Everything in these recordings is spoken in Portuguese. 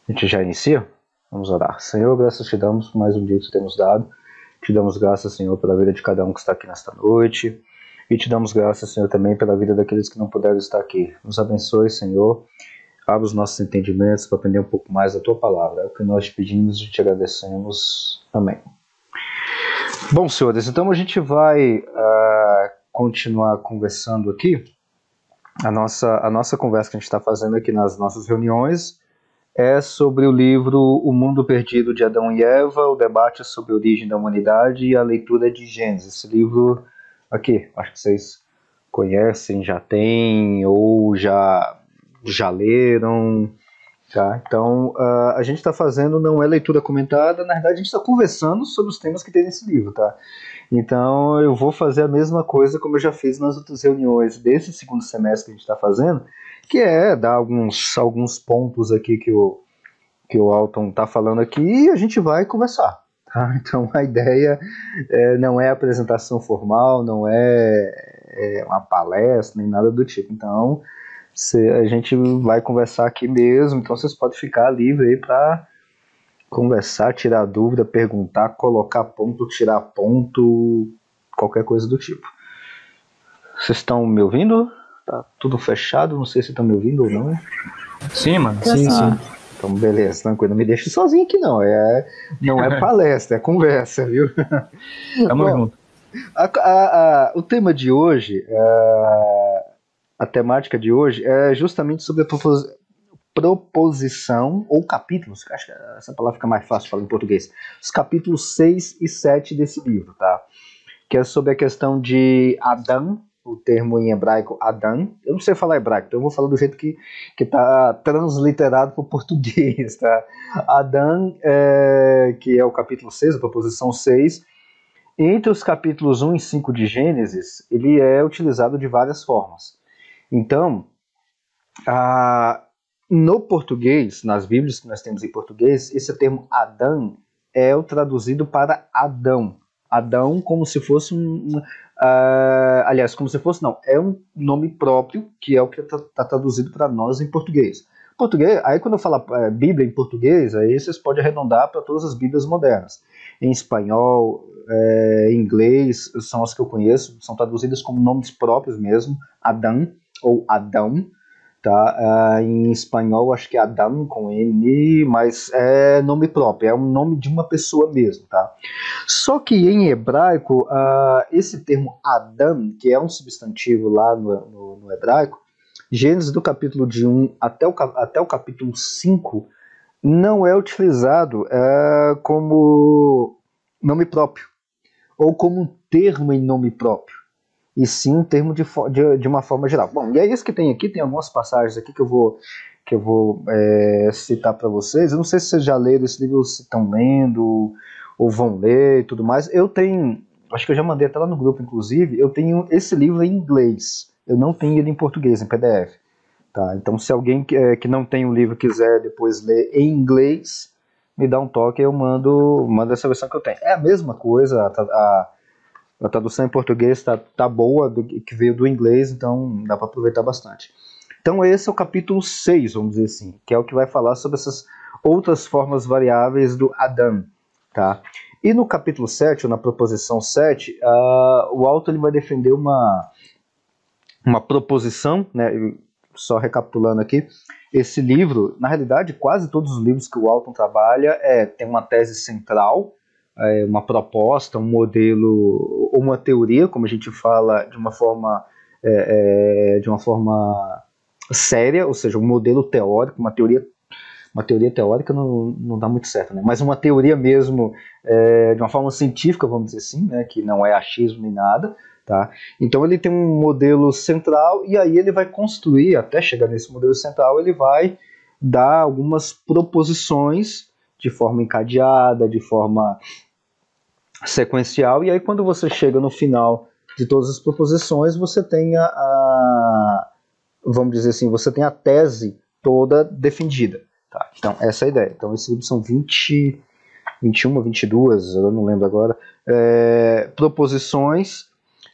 A gente já inicia? Vamos orar. Senhor, graças te damos por mais um dia que tu temos dado. Te damos graças, Senhor, pela vida de cada um que está aqui nesta noite. E te damos graças, Senhor, também pela vida daqueles que não puderam estar aqui. Nos abençoe, Senhor. Abra os nossos entendimentos para aprender um pouco mais da tua palavra. É o que nós te pedimos e te agradecemos. Amém. Bom, senhores, então a gente vai continuar conversando aqui. A nossa conversa que a gente está fazendo aqui nas nossas reuniões é sobre o livro O Mundo Perdido de Adão e Eva, o debate sobre a origem da humanidade e a leitura de Gênesis. Esse livro aqui, acho que vocês conhecem, já têm ou já leram. Tá? Então, a gente está fazendo, não é leitura comentada, na verdade a gente está conversando sobre os temas que tem nesse livro. Tá? Então, eu vou fazer a mesma coisa como eu já fiz nas outras reuniões desse segundo semestre que a gente está fazendo, que é dar alguns pontos aqui que o Alton está falando aqui e a gente vai conversar. Tá? Então a ideia não é apresentação formal, não é uma palestra, nem nada do tipo. Então a gente vai conversar aqui mesmo, então vocês podem ficar livre aí para conversar, tirar dúvida, perguntar, colocar ponto, tirar ponto, qualquer coisa do tipo. Vocês estão me ouvindo? Tá tudo fechado, não sei se estão me ouvindo ou não. Sim, mano. Sim. Então, beleza, tranquilo. Não me deixe sozinho aqui, não. Não é palestra, é conversa, viu? Tamo junto. O tema de hoje, a temática de hoje é justamente sobre a proposição, ou capítulos, acho que essa palavra fica mais fácil de falar em português, os capítulos 6 e 7 desse livro, tá? Que é sobre a questão de Adão, o termo em hebraico Adão. Eu não sei falar hebraico, então eu vou falar do jeito que está transliterado para o português, tá? Adão, que é o capítulo 6, a proposição 6. Entre os capítulos 1 e 5 de Gênesis, ele é utilizado de várias formas. Então, no português, nas Bíblias que nós temos em português, esse termo Adão é o traduzido para Adão. Adão como se fosse aliás, como se fosse, não, é um nome próprio, que é o que está traduzido para nós em português. Aí quando eu falo Bíblia em português, aí vocês podem arredondar para todas as Bíblias modernas. Em espanhol, em inglês, são as que eu conheço, são traduzidas como nomes próprios mesmo, Adão ou Adão. Tá? Em espanhol acho que é Adão com N, mas é nome próprio, é um nome de uma pessoa mesmo. Tá? Só que em hebraico, esse termo Adão, que é um substantivo lá no hebraico, Gênesis do capítulo de 1 até o capítulo 5, não é utilizado como nome próprio, ou como um termo em nome próprio, e sim um termo de uma forma geral. Bom, e é isso que tem aqui, tem algumas passagens aqui que eu vou citar para vocês. Eu não sei se vocês já leram esse livro, se estão lendo, ou vão ler e tudo mais. Eu tenho, acho que eu já mandei até lá no grupo, inclusive, eu tenho esse livro em inglês, eu não tenho ele em português, em PDF. Tá? Então, se alguém que não tem o livro quiser depois ler em inglês, me dá um toque e eu mando essa versão que eu tenho. É a mesma coisa, a tradução em português tá boa, que veio do inglês, então dá para aproveitar bastante. Então esse é o capítulo 6, vamos dizer assim, que é o que vai falar sobre essas outras formas variáveis do Adão. Tá? E no capítulo 7, ou na proposição 7, o autor ele vai defender uma proposição, né? Só recapitulando aqui, esse livro, na realidade, quase todos os livros que o Alton trabalha tem uma tese central, uma proposta, um modelo, ou uma teoria, como a gente fala de uma forma séria, ou seja, um modelo teórico, uma teoria teórica não dá muito certo, né? Mas uma teoria mesmo, de uma forma científica, vamos dizer assim, né? Que não é achismo nem nada. Tá? Então ele tem um modelo central e aí ele vai construir, até chegar nesse modelo central, ele vai dar algumas proposições de forma encadeada, de forma sequencial, e aí quando você chega no final de todas as proposições, você tem vamos dizer assim, você tem a tese toda defendida. Tá? Então essa é a ideia. Então esses livros são 21 ou 22, eu não lembro agora, proposições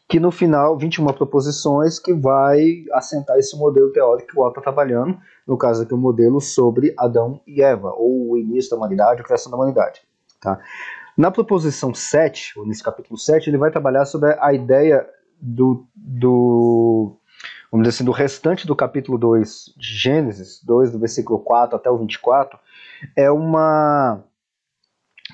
que no final, 21 proposições que vai assentar esse modelo teórico que o Otto está trabalhando, no caso aqui o modelo sobre Adão e Eva, ou o início da humanidade, a criação da humanidade. Tá? Na proposição 7, ou nesse capítulo 7, ele vai trabalhar sobre a ideia vamos dizer assim, do restante do capítulo 2 de Gênesis, 2 do versículo 4 até o 24, é uma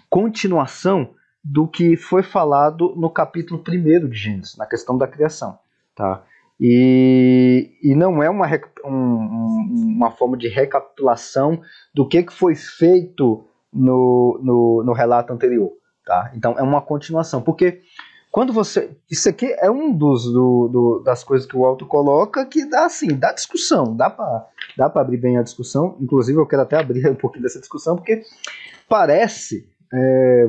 continuação do que foi falado no capítulo 1 de Gênesis, na questão da criação. Tá? E não é uma forma de recapitulação do que foi feito no relato anterior. Tá? Então é uma continuação, porque quando você... Isso aqui é um das coisas que o Alto coloca que dá discussão, dá para abrir bem a discussão, inclusive eu quero até abrir um pouquinho dessa discussão, porque parece,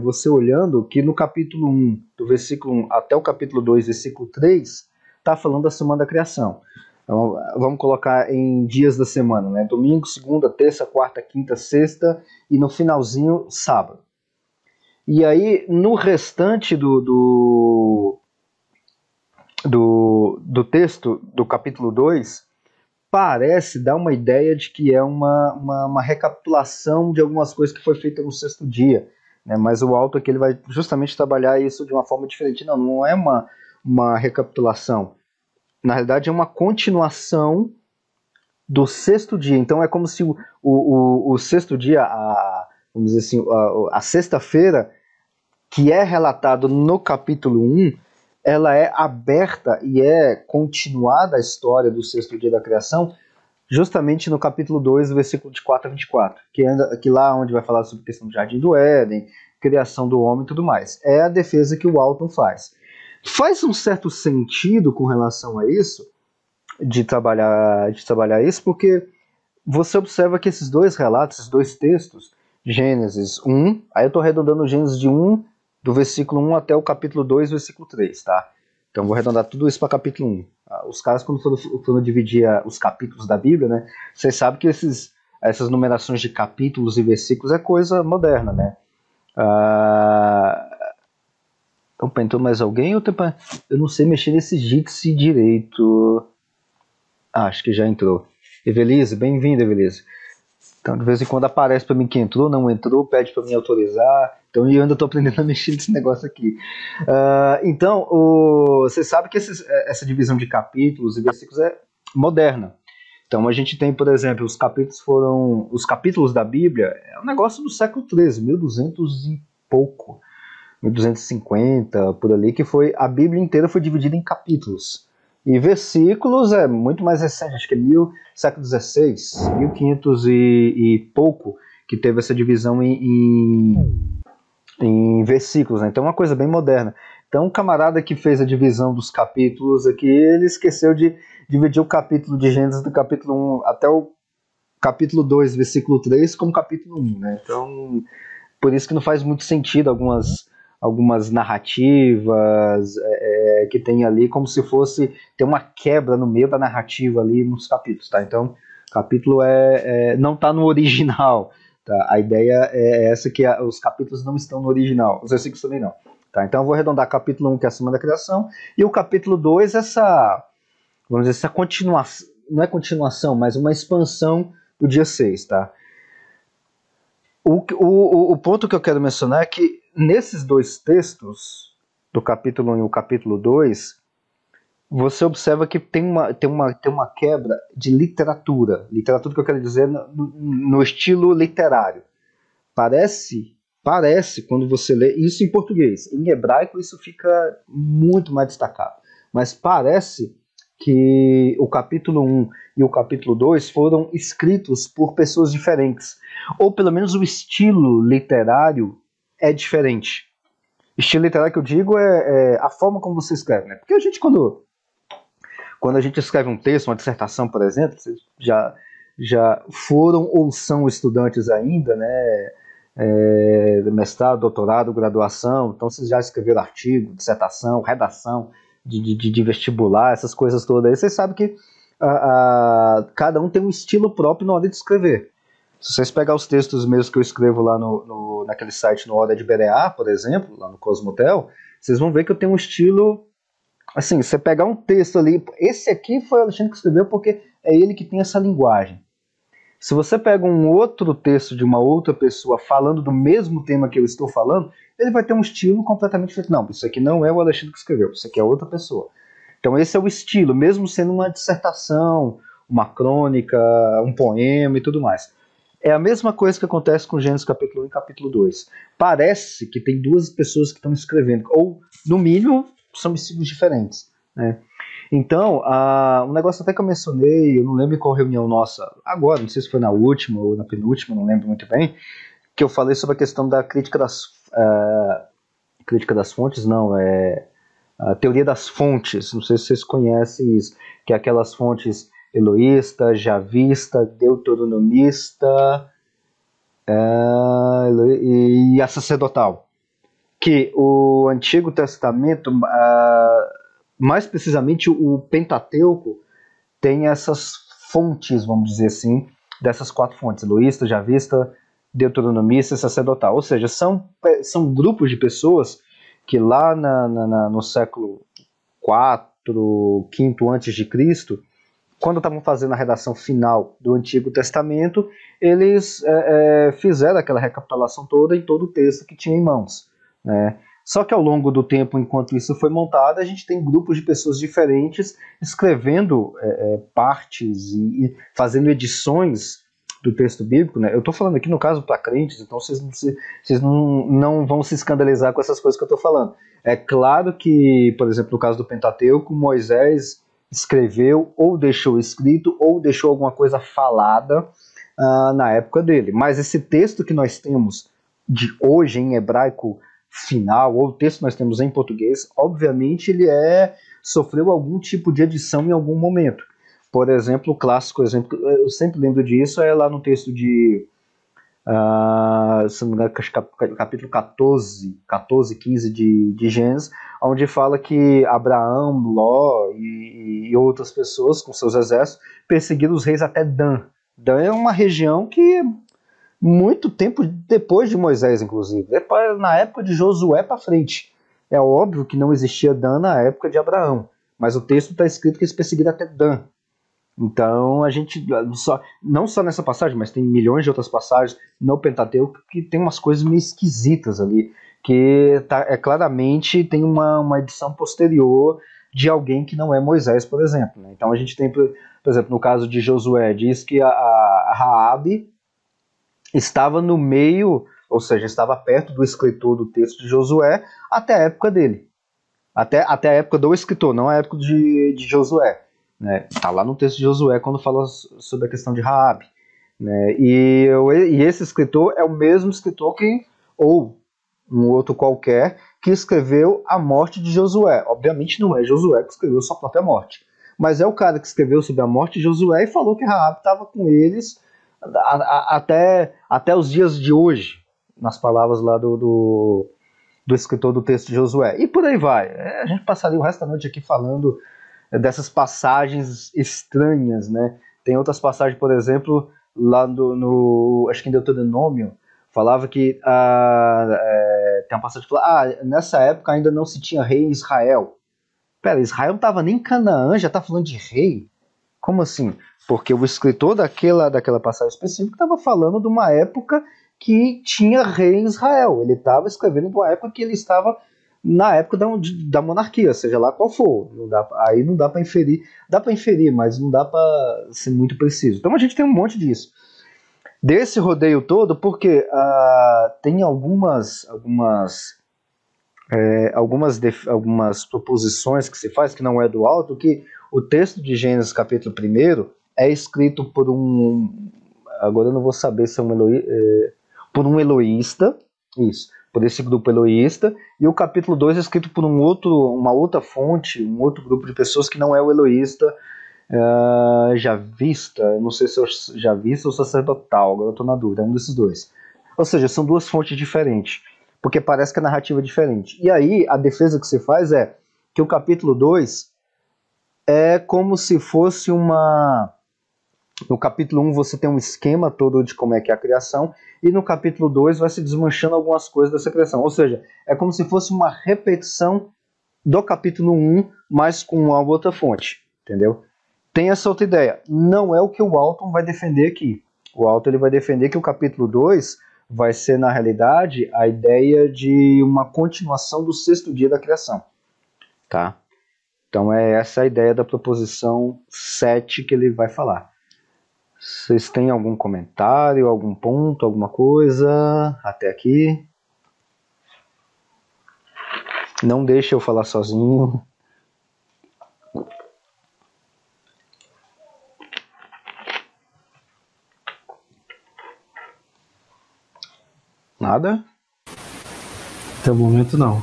você olhando, que no capítulo 1, do versículo 1 até o capítulo 2, versículo 3, está falando da semana da criação. Então, vamos colocar em dias da semana, né? Domingo, segunda, terça, quarta, quinta, sexta e no finalzinho, sábado. E aí, no restante do texto, do capítulo 2, parece dar uma ideia de que é uma recapitulação de algumas coisas que foi feita no sexto dia. Né? Mas o Alto aqui ele vai justamente trabalhar isso de uma forma diferente. Não é uma recapitulação. Na realidade, é uma continuação do sexto dia. Então, é como se o sexto dia, vamos dizer assim, a sexta-feira, que é relatado no capítulo 1, ela é aberta e é continuada a história do sexto dia da criação, justamente no capítulo 2, versículo de 4 a 24, que lá onde vai falar sobre a questão do Jardim do Éden, criação do homem e tudo mais. É a defesa que o Walton faz. Faz um certo sentido com relação a isso, de trabalhar isso, porque você observa que esses dois relatos, esses dois textos, Gênesis 1, aí eu estou arredondando Gênesis de 1, do versículo 1 até o capítulo 2, versículo 3, tá? Então vou arredondar tudo isso para capítulo 1. Os caras, quando foram dividir os capítulos da Bíblia, né, vocês sabem que essas numerações de capítulos e versículos é coisa moderna, né? Opa, entrou mais alguém? Eu não sei mexer nesse Jitsi direito. Acho que já entrou. Evelise, bem-vinda, Evelise. Então, de vez em quando aparece para mim que entrou, não entrou, pede para mim autorizar. Então, eu ainda estou aprendendo a mexer nesse negócio aqui. Então, você sabe que essa divisão de capítulos e versículos é moderna. Então, a gente tem, por exemplo, os capítulos da Bíblia, é um negócio do século XIII, 1200 e pouco, 1250, por ali, que a Bíblia inteira foi dividida em capítulos. E versículos é muito mais recente, acho que é século XVI, 1500 e pouco, que teve essa divisão em versículos, né? Então é uma coisa bem moderna. Então o camarada que fez a divisão dos capítulos aqui, ele esqueceu de dividir o capítulo de Gênesis do capítulo 1 até o capítulo 2, versículo 3, como capítulo 1, né? Então, por isso que não faz muito sentido algumas narrativas que tem ali, como se fosse ter uma quebra no meio da narrativa ali nos capítulos, tá? Então, o capítulo não está no original, tá? A ideia é essa, que os capítulos não estão no original, os versículos também não. Tá? Então, eu vou arredondar capítulo 1, que é a semana da criação, e o capítulo 2, vamos dizer, essa continuação, não é continuação, mas uma expansão do dia 6, tá? O ponto que eu quero mencionar é que nesses dois textos, do capítulo 1 e o capítulo 2, você observa que tem uma quebra de literatura. Literatura que eu quero dizer no estilo literário. Parece, quando você lê isso em português. Em hebraico isso fica muito mais destacado. Mas parece que o capítulo 1 e o capítulo 2 foram escritos por pessoas diferentes. Ou pelo menos o estilo literário é diferente. Estilo literário que eu digo é a forma como você escreve, né? Porque a gente, quando a gente escreve um texto, uma dissertação, por exemplo, vocês já foram ou são estudantes ainda, né? Mestrado, doutorado, graduação, então vocês já escreveram artigo, dissertação, redação de vestibular, essas coisas todas aí. Vocês sabem que cada um tem um estilo próprio na hora de escrever. Se vocês pegar os textos meus que eu escrevo lá naquele site, no Hora de Berear, por exemplo, lá no Cosmotel, vocês vão ver que eu tenho um estilo assim, você pegar um texto ali, esse aqui foi o Alexandre que escreveu porque é ele que tem essa linguagem. Se você pega um outro texto de uma outra pessoa falando do mesmo tema que eu estou falando, ele vai ter um estilo completamente diferente. Não, isso aqui não é o Alexandre que escreveu, isso aqui é outra pessoa. Então esse é o estilo, mesmo sendo uma dissertação, uma crônica, um poema e tudo mais. É a mesma coisa que acontece com Gênesis capítulo 1 e capítulo 2. Parece que tem duas pessoas que estão escrevendo, ou no mínimo são estilos diferentes, né? Então, um negócio até que eu mencionei, eu não lembro qual reunião nossa, agora, não sei se foi na última ou na penúltima, não lembro muito bem, que eu falei sobre a questão da crítica das fontes, não, a teoria das fontes, não sei se vocês conhecem isso, que é aquelas fontes eloísta, javista, deuteronomista e a sacerdotal. Que o Antigo Testamento, mais precisamente o Pentateuco, tem essas fontes, vamos dizer assim, dessas 4 fontes, eloísta, javista, deuteronomista e sacerdotal. Ou seja, são grupos de pessoas que lá no século IV, V antes de Cristo, quando estavam fazendo a redação final do Antigo Testamento, eles fizeram aquela recapitulação toda em todo o texto que tinha em mãos, né? Só que ao longo do tempo, enquanto isso foi montado, a gente tem grupos de pessoas diferentes escrevendo partes e fazendo edições do texto bíblico, né? Eu estou falando aqui no caso para crentes, então vocês não vão se escandalizar com essas coisas que eu estou falando. É claro que, por exemplo, no caso do Pentateuco, Moisés escreveu ou deixou escrito ou deixou alguma coisa falada na época dele. Mas esse texto que nós temos de hoje em hebraico final, ou o texto que nós temos em português, obviamente ele sofreu algum tipo de edição em algum momento. Por exemplo, o clássico exemplo, eu sempre lembro disso, é lá no texto de se não me engano, capítulo 14, 15 de Gênesis, onde fala que Abraão, Ló e outras pessoas com seus exércitos perseguiram os reis até Dan. Dan é uma região que muito tempo depois de Moisés, inclusive, na época de Josué para frente. É óbvio que não existia Dan na época de Abraão, mas o texto está escrito que eles perseguiram até Dan. Então a gente, não só nessa passagem, mas tem milhões de outras passagens no Pentateuco que tem umas coisas meio esquisitas ali, que claramente tem uma edição posterior de alguém que não é Moisés, por exemplo, né? Então a gente tem, por exemplo, no caso de Josué, diz que a Raabe estava no meio, ou seja, estava perto do escritor do texto de Josué até a época dele. Até a época do escritor, não a época de Josué. Né? Tá lá no texto de Josué quando fala sobre a questão de Raabe. Né? E esse escritor é o mesmo escritor ou um outro qualquer, que escreveu a morte de Josué. Obviamente não é Josué que escreveu sua própria morte. Mas é o cara que escreveu sobre a morte de Josué e falou que Raabe estava com eles até os dias de hoje, nas palavras lá do escritor do texto de Josué. E por aí vai. A gente passaria o resto da noite aqui falando dessas passagens estranhas, né? Tem outras passagens, por exemplo, lá acho que em Deuteronômio, falava que tem uma passagem que fala, nessa época ainda não se tinha rei em Israel. Pera, Israel não estava nem em Canaã, já está falando de rei? Como assim? Porque o escritor daquela passagem específica estava falando de uma época que tinha rei em Israel. Ele estava escrevendo de uma época que ele estava na época da monarquia, seja lá qual for. Aí não dá para inferir. Dá para inferir, mas não dá para ser muito preciso. Então a gente tem um monte disso. Desse rodeio todo, porque tem algumas proposições que se faz, que não é do alto, que o texto de Gênesis capítulo 1 é escrito por agora eu não vou saber se é por um eloísta, por esse grupo eloísta, e o capítulo 2 é escrito por uma outra fonte, um outro grupo de pessoas que não é o eloísta javista, não sei se é o javista ou sacerdotal, agora eu estou na dúvida, é um desses dois. Ou seja, são duas fontes diferentes, porque parece que a narrativa é diferente. E aí, a defesa que se faz é que o capítulo 2 é como se fosse no capítulo 1 você tem um esquema todo de como é que é a criação, e no capítulo 2 vai se desmanchando algumas coisas dessa criação. Ou seja, é como se fosse uma repetição do capítulo 1, mas com uma outra fonte, entendeu? Tem essa outra ideia. Não é o que o Alton vai defender aqui. O Alton ele vai defender que o capítulo 2 vai ser, na realidade, a ideia de uma continuação do sexto dia da criação. Tá? Então é essa a ideia da proposição 7 que ele vai falar. Vocês têm algum comentário, algum ponto, alguma coisa até aqui? Não deixe eu falar sozinho. Nada? Até o momento não.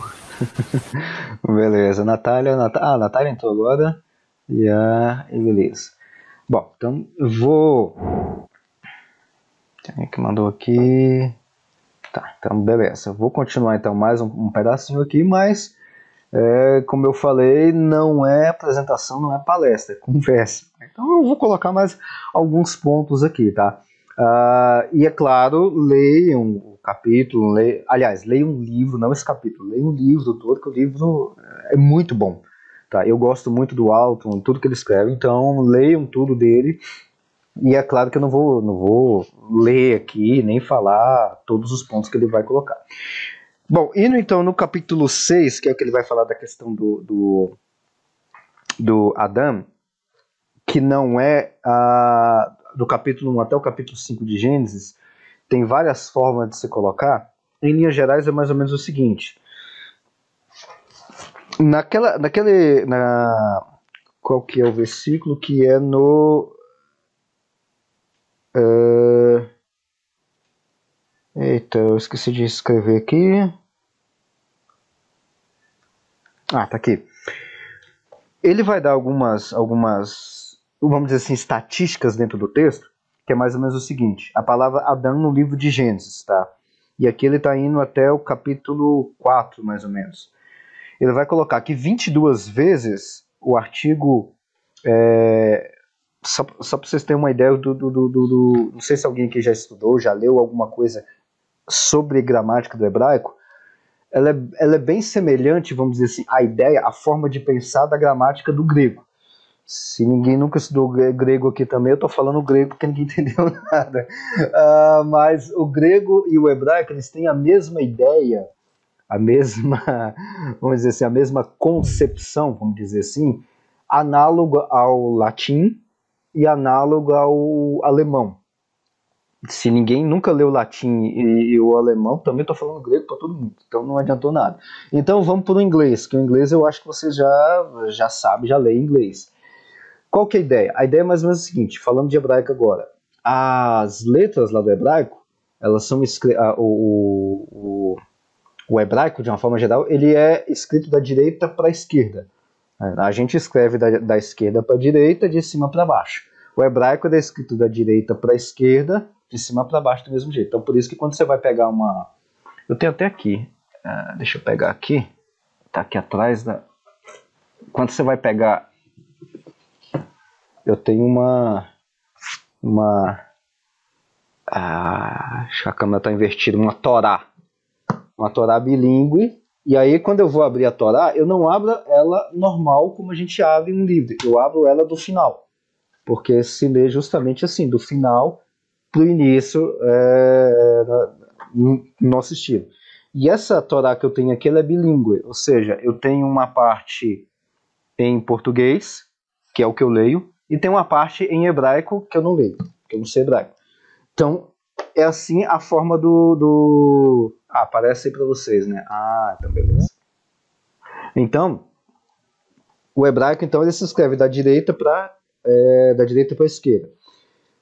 Beleza, Natália Natália entrou agora. E beleza. Bom, então eu vou... Quem é que mandou aqui? Tá, então beleza. Vou continuar então mais um pedacinho aqui, mas como eu falei, não é apresentação, não é palestra, é conversa. Então eu vou colocar mais alguns pontos aqui, tá? E é claro, leiam o capítulo, aliás, leiam um livro, não esse capítulo, leiam um livro todo, que o livro é muito bom. Tá? Eu gosto muito do Alton, tudo que ele escreve, então leiam tudo dele. E é claro que eu não vou ler aqui, nem falar todos os pontos que ele vai colocar. Bom, indo então no capítulo 6, que é o que ele vai falar da questão do Adão, que não é do capítulo 1 até o capítulo 5 de Gênesis, tem várias formas de se colocar. Em linhas gerais é mais ou menos o seguinte. Qual que é o versículo que é no... Eita, eu esqueci de escrever aqui. Tá aqui. Ele vai dar algumas, vamos dizer assim, estatísticas dentro do texto, que é mais ou menos o seguinte. A palavra Adão no livro de Gênesis, tá? E aqui ele está indo até o capítulo 4, mais ou menos. Ele vai colocar que 22 vezes o artigo... Só para vocês terem uma ideia não sei se alguém aqui já estudou, já leu alguma coisa sobre gramática do hebraico. Ela é bem semelhante, vamos dizer assim, à ideia, a forma de pensar da gramática do grego. Se ninguém nunca estudou grego aqui também, eu estou falando grego porque ninguém entendeu nada. Mas o grego e o hebraico, eles têm a mesma ideia, vamos dizer assim, a mesma concepção, vamos dizer assim, análoga ao latim e análogo ao alemão. Se ninguém nunca leu latim e o alemão, também estou falando grego para todo mundo, então não adiantou nada. Então vamos para o inglês, que o inglês eu acho que você já sabe, já lê inglês. Qual que é a ideia? A ideia é mais ou menos o seguinte, falando de hebraico agora. As letras lá do hebraico, elas são o hebraico, de uma forma geral, ele é escrito da direita para a esquerda. A gente escreve da esquerda para a direita, de cima para baixo. O hebraico é escrito da direita para a esquerda, de cima para baixo do mesmo jeito. Então por isso que quando você vai pegar uma... Eu tenho até aqui, deixa eu pegar aqui, tá aqui atrás da... Quando você vai pegar... Eu tenho acho que a câmera está invertida, uma Torá bilíngue. E aí quando eu vou abrir a Torá, eu não abro ela normal como a gente abre um livro, eu abro ela do final, porque se lê justamente assim, do final para o início, no nosso estilo. E essa Torá que eu tenho aqui, ela é bilíngue, ou seja, eu tenho uma parte em português, que é o que eu leio, e tem uma parte em hebraico que eu não leio, que eu não sei hebraico. Então, é assim a forma do... aparece aí para vocês, né? Então beleza. Então, o hebraico, então, ele se escreve da direita para a esquerda.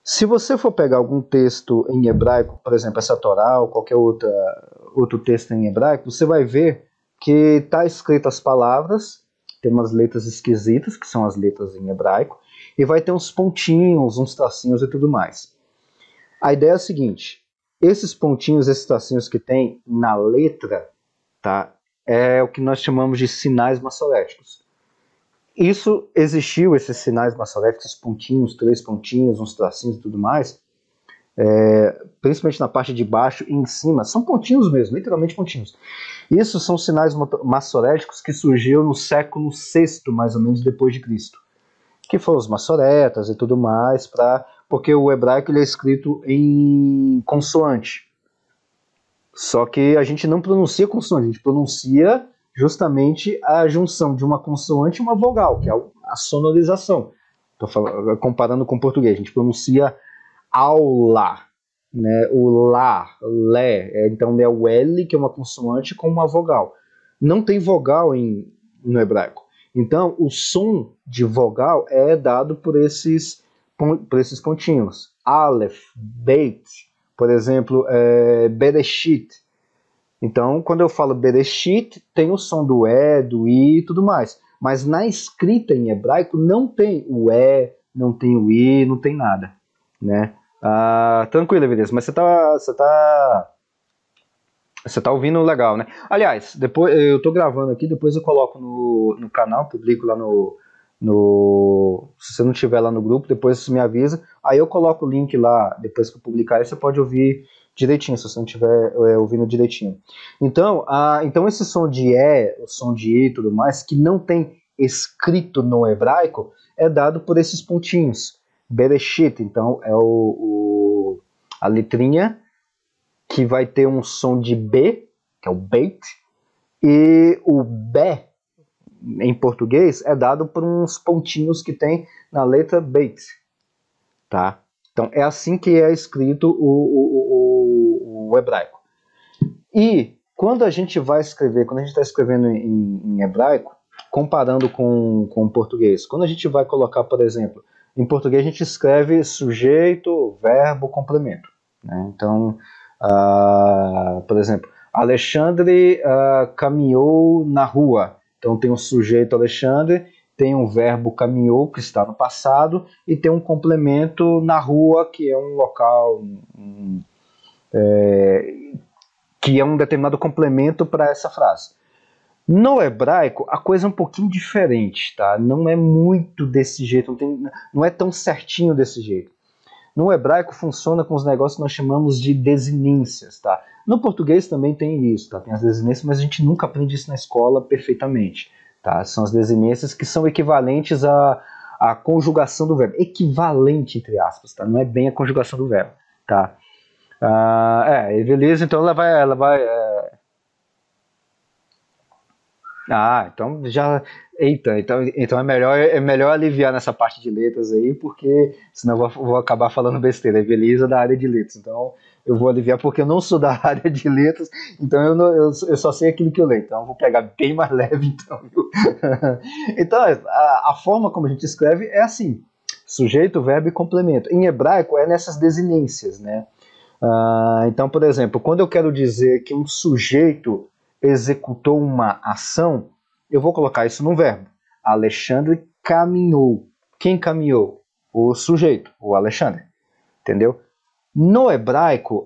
Se você for pegar algum texto em hebraico, por exemplo, essa Torá ou qualquer outro texto em hebraico, você vai ver que está escrito as palavras, tem umas letras esquisitas, que são as letras em hebraico, e vai ter uns pontinhos, uns tracinhos e tudo mais. A ideia é a seguinte, esses pontinhos, esses tracinhos que tem na letra, tá, é o que nós chamamos de sinais maçoréticos. Isso existiu, esses sinais maçoréticos, pontinhos, 3 pontinhos, uns tracinhos e tudo mais, principalmente na parte de baixo e em cima, são pontinhos mesmo, literalmente pontinhos. Isso são sinais massoréticos que surgiram no século VI, mais ou menos, depois de Cristo. Que foram os massoretas e tudo mais, porque o hebraico ele é escrito em consoante. Só que a gente não pronuncia consoante, a gente pronuncia justamente a junção de uma consoante e uma vogal, que é a sonorização. Estou comparando com o português, a gente pronuncia aula, né? O lá, lé, então é o L, que é uma consoante, com uma vogal. Não tem vogal no hebraico. Então, o som de vogal é dado por esses pontinhos. Aleph, Beit, por exemplo, Bereshit. Então, quando eu falo Bereshit, tem o som do E, do I e tudo mais. Mas na escrita em hebraico não tem o E, não tem o I, não tem nada, né? Tranquilo, beleza. Mas você tá ouvindo legal, né? Aliás, depois eu tô gravando aqui, depois eu coloco no canal, publico lá se você não estiver lá no grupo, depois você me avisa. Aí eu coloco o link lá, depois que eu publicar, aí você pode ouvir direitinho, se você não estiver ouvindo direitinho. Então esse som de E, o som de I e tudo mais, que não tem escrito no hebraico, é dado por esses pontinhos. Bereshit, então é a letrinha que vai ter um som de B, que é o Beit, e o Bé, em português, é dado por uns pontinhos que tem na letra Beit, tá? Então é assim que é escrito o hebraico. E quando a gente vai escrever, quando a gente está escrevendo em hebraico, comparando com o português, quando a gente vai colocar, por exemplo, em português a gente escreve sujeito, verbo, complemento, né? Então, por exemplo, Alexandre caminhou na rua. Então tem um sujeito Alexandre, tem um verbo caminhou, que está no passado, e tem um complemento na rua, que é um local, que é um determinado complemento para essa frase. No hebraico, a coisa é um pouquinho diferente, tá? Não é muito desse jeito, não é tão certinho desse jeito. No hebraico funciona com os negócios que nós chamamos de desinências, tá? No português também tem isso, tá? Tem as desinências, mas a gente nunca aprende isso na escola perfeitamente, tá? São as desinências que são equivalentes à conjugação do verbo. Equivalente, entre aspas, tá? Não é bem a conjugação do verbo, tá? Beleza, então ela vai então já... Eita, então é melhor aliviar nessa parte de letras aí, porque senão eu vou acabar falando besteira. Beleza, da área de letras. Então eu vou aliviar porque eu não sou da área de letras, então eu só sei aquilo que eu leio. Então eu vou pegar bem mais leve, então, viu? Então a forma como a gente escreve é assim: sujeito, verbo e complemento. Em hebraico é nessas desinências, né? Então, por exemplo, quando eu quero dizer que um sujeito executou uma ação, eu vou colocar isso no verbo. Alexandre caminhou. Quem caminhou? O sujeito, o Alexandre. Entendeu? No hebraico,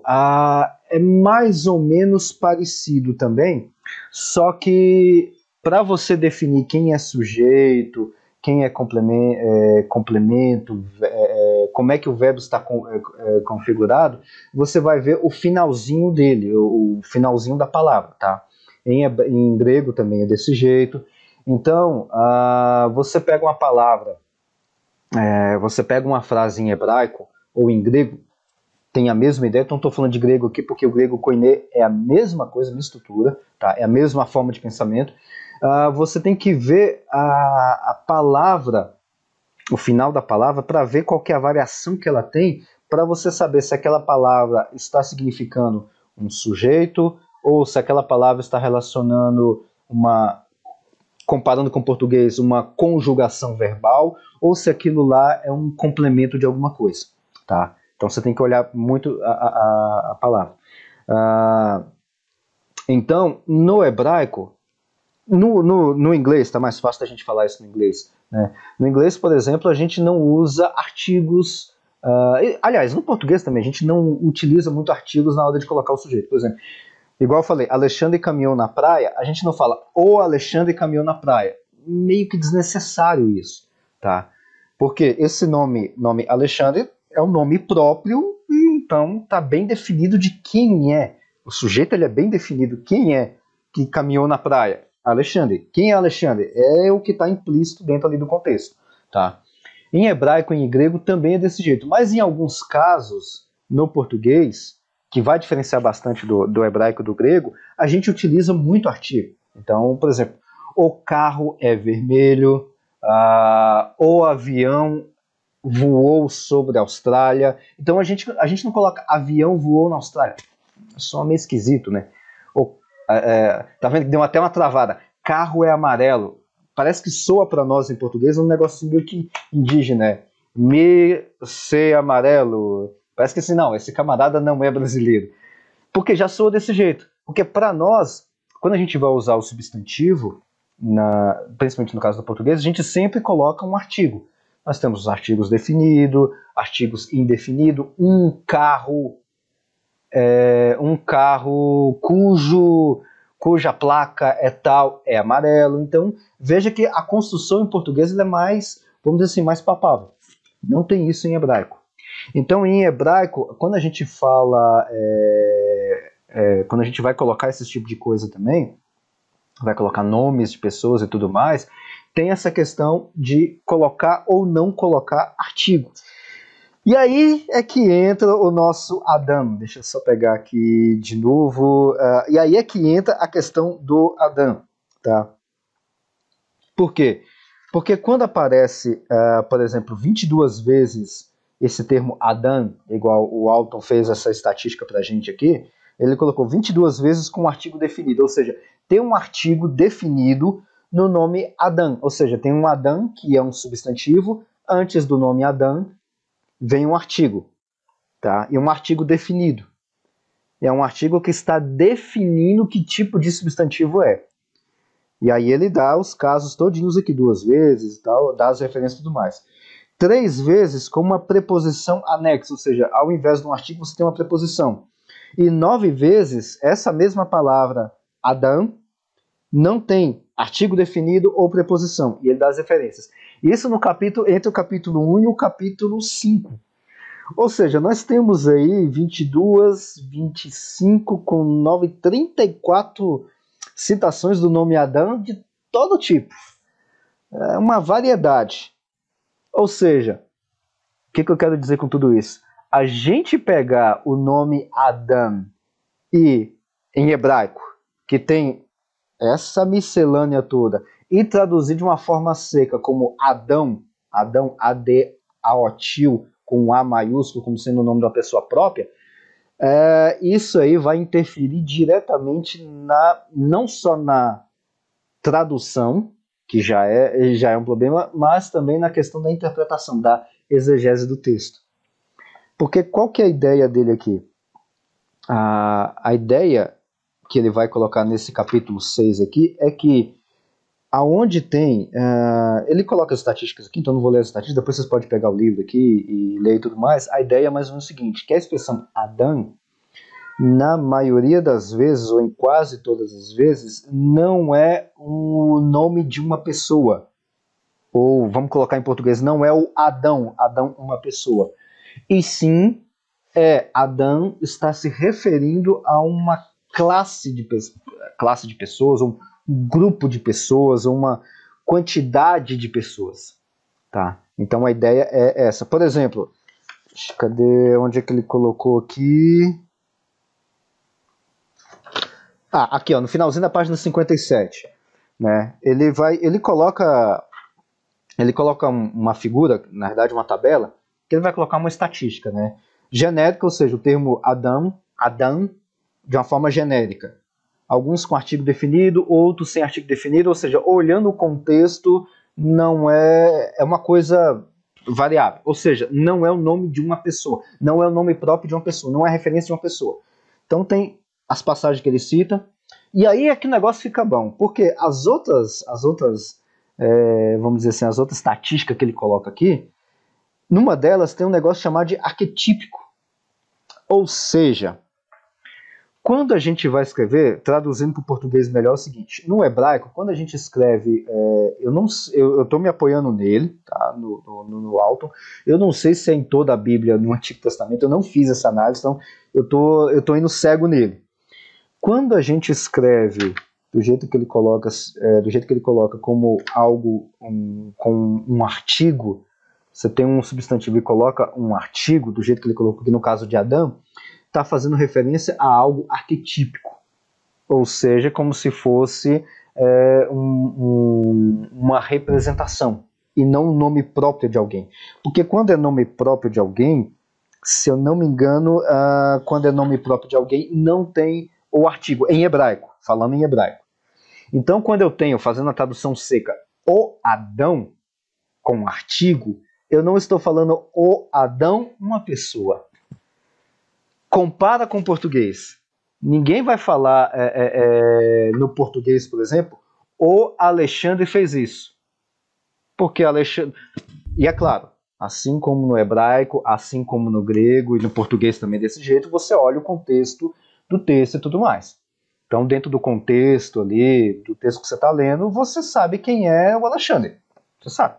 é mais ou menos parecido também, só que para você definir quem é sujeito, quem é complemento, como é que o verbo está configurado, você vai ver o finalzinho dele, o finalzinho da palavra, tá? Em grego também é desse jeito. Então, você pega uma palavra, você pega uma frase em hebraico ou em grego, tem a mesma ideia. Então, estou falando de grego aqui porque o grego koiné é a mesma coisa, a mesma estrutura, tá? É a mesma forma de pensamento. Você tem que ver a palavra, o final da palavra, para ver qual que é a variação que ela tem, para você saber se aquela palavra está significando um sujeito, ou se aquela palavra está relacionando comparando com o português, uma conjugação verbal, ou se aquilo lá é um complemento de alguma coisa, tá? Então você tem que olhar muito a palavra. Então, no hebraico, no inglês, tá mais fácil da gente falar isso no inglês, né? No inglês, por exemplo, a gente não usa artigos. Aliás, no português também, a gente não utiliza muito artigos na hora de colocar o sujeito. Por exemplo, igual eu falei, Alexandre caminhou na praia, a gente não fala o Alexandre caminhou na praia. Meio que desnecessário isso, tá? Porque esse nome Alexandre é um nome próprio, e então está bem definido de quem é. O sujeito ele é bem definido. Quem é que caminhou na praia? Alexandre. Quem é Alexandre? É o que está implícito dentro ali do contexto. Tá? Em hebraico e em grego também é desse jeito. Mas em alguns casos, no português, que vai diferenciar bastante do hebraico e do grego, a gente utiliza muito artigo. Então, por exemplo, o carro é vermelho, o avião voou sobre a Austrália. Então a gente não coloca avião voou na Austrália. É só meio esquisito, né? Tá vendo que deu até uma travada. Carro é amarelo. Parece que soa para nós em português um negócio meio que indígena, né? Me ser amarelo. Parece que assim, não, esse camarada não é brasileiro. Porque já soa desse jeito. Porque para nós, quando a gente vai usar o substantivo, principalmente no caso do português, a gente sempre coloca um artigo. Nós temos os artigos definido, artigos indefinido, um carro cuja placa é tal, é amarelo. Então, veja que a construção em português é mais, vamos dizer assim, mais palpável. Não tem isso em hebraico. Então, em hebraico, quando a gente fala, quando a gente vai colocar esse tipo de coisa também, vai colocar nomes de pessoas e tudo mais, tem essa questão de colocar ou não colocar artigo. E aí é que entra o nosso Adão. Deixa eu só pegar aqui de novo. E aí é que entra a questão do Adão. Tá? Por quê? Porque quando aparece, por exemplo, 22 vezes esse termo Adão, igual o Alton fez essa estatística para a gente aqui, ele colocou 22 vezes com um artigo definido. Ou seja, tem um artigo definido no nome Adão. Ou seja, tem um Adão, que é um substantivo, antes do nome Adão, vem um artigo, tá? E um artigo definido. É um artigo que está definindo que tipo de substantivo é. E aí ele dá os casos todinhos aqui, 2 vezes, tal, dá as referências e tudo mais. 3 vezes com uma preposição anexa, ou seja, ao invés de um artigo você tem uma preposição. E 9 vezes essa mesma palavra Adão não tem artigo definido ou preposição, e ele dá as referências. Isso no capítulo, entre o capítulo 1 e o capítulo 5. Ou seja, nós temos aí 22, 25 com 9, 34 citações do nome Adão de todo tipo. É uma variedade. Ou seja, o que eu quero dizer com tudo isso? A gente pegar o nome Adão e em hebraico, que tem essa miscelânea toda, e traduzir de uma forma seca como Adão, A-D-A-O-T-I-L, com um A maiúsculo, como sendo o nome da pessoa própria, isso aí vai interferir diretamente não só na tradução, que já é um problema, mas também na questão da interpretação, da exegese do texto. Porque qual que é a ideia dele aqui? A ideia que ele vai colocar nesse capítulo 6 aqui é que aonde tem, ele coloca as estatísticas aqui, então não vou ler as estatísticas, depois vocês podem pegar o livro aqui e ler e tudo mais. A ideia é mais ou menos o seguinte, que a expressão Adão, na maioria das vezes, ou em quase todas as vezes, não é o nome de uma pessoa. Ou, vamos colocar em português, não é o Adão, uma pessoa. E sim, Adão está se referindo a uma classe de pessoas, um grupo de pessoas, uma quantidade de pessoas, tá? Então a ideia é essa. Por exemplo, cadê, onde é que ele colocou aqui? Aqui, ó, no finalzinho da página 57, né? Ele coloca uma figura, na verdade uma tabela, que ele vai colocar uma estatística, né? Genérica, ou seja, o termo Adão, de uma forma genérica. Alguns com artigo definido, outros sem artigo definido, ou seja, olhando o contexto, não é uma coisa variável. Ou seja, não é o nome de uma pessoa, não é o nome próprio de uma pessoa, não é a referência de uma pessoa. Então tem as passagens que ele cita, e aí é que o negócio fica bom, porque as outras vamos dizer assim, as outras estatísticas que ele coloca aqui, numa delas tem um negócio chamado de arquetípico. Ou seja, Quando a gente vai escrever, traduzindo para o português melhor, é o seguinte: no hebraico, quando a gente escreve, eu estou me apoiando nele, tá, no Alton. Eu não sei se é em toda a Bíblia, no Antigo Testamento, eu não fiz essa análise, então eu tô indo cego nele. Quando a gente escreve do jeito que ele coloca como algo, com um artigo, você tem um substantivo e coloca um artigo, do jeito que ele colocou aqui no caso de Adão, está fazendo referência a algo arquetípico, ou seja, como se fosse uma representação, e não um nome próprio de alguém. Porque quando é nome próprio de alguém, se eu não me engano, quando é nome próprio de alguém, não tem o artigo, em hebraico, falando em hebraico. Então, quando eu tenho, fazendo a tradução seca, o Adão, com artigo, eu não estou falando o Adão, uma pessoa. Compara com o português. Ninguém vai falar no português, por exemplo, o Alexandre fez isso. Porque Alexandre... E é claro, assim como no hebraico, assim como no grego e no português também desse jeito, você olha o contexto do texto e tudo mais. Então, dentro do contexto ali, do texto que você está lendo, você sabe quem é o Alexandre. Você sabe.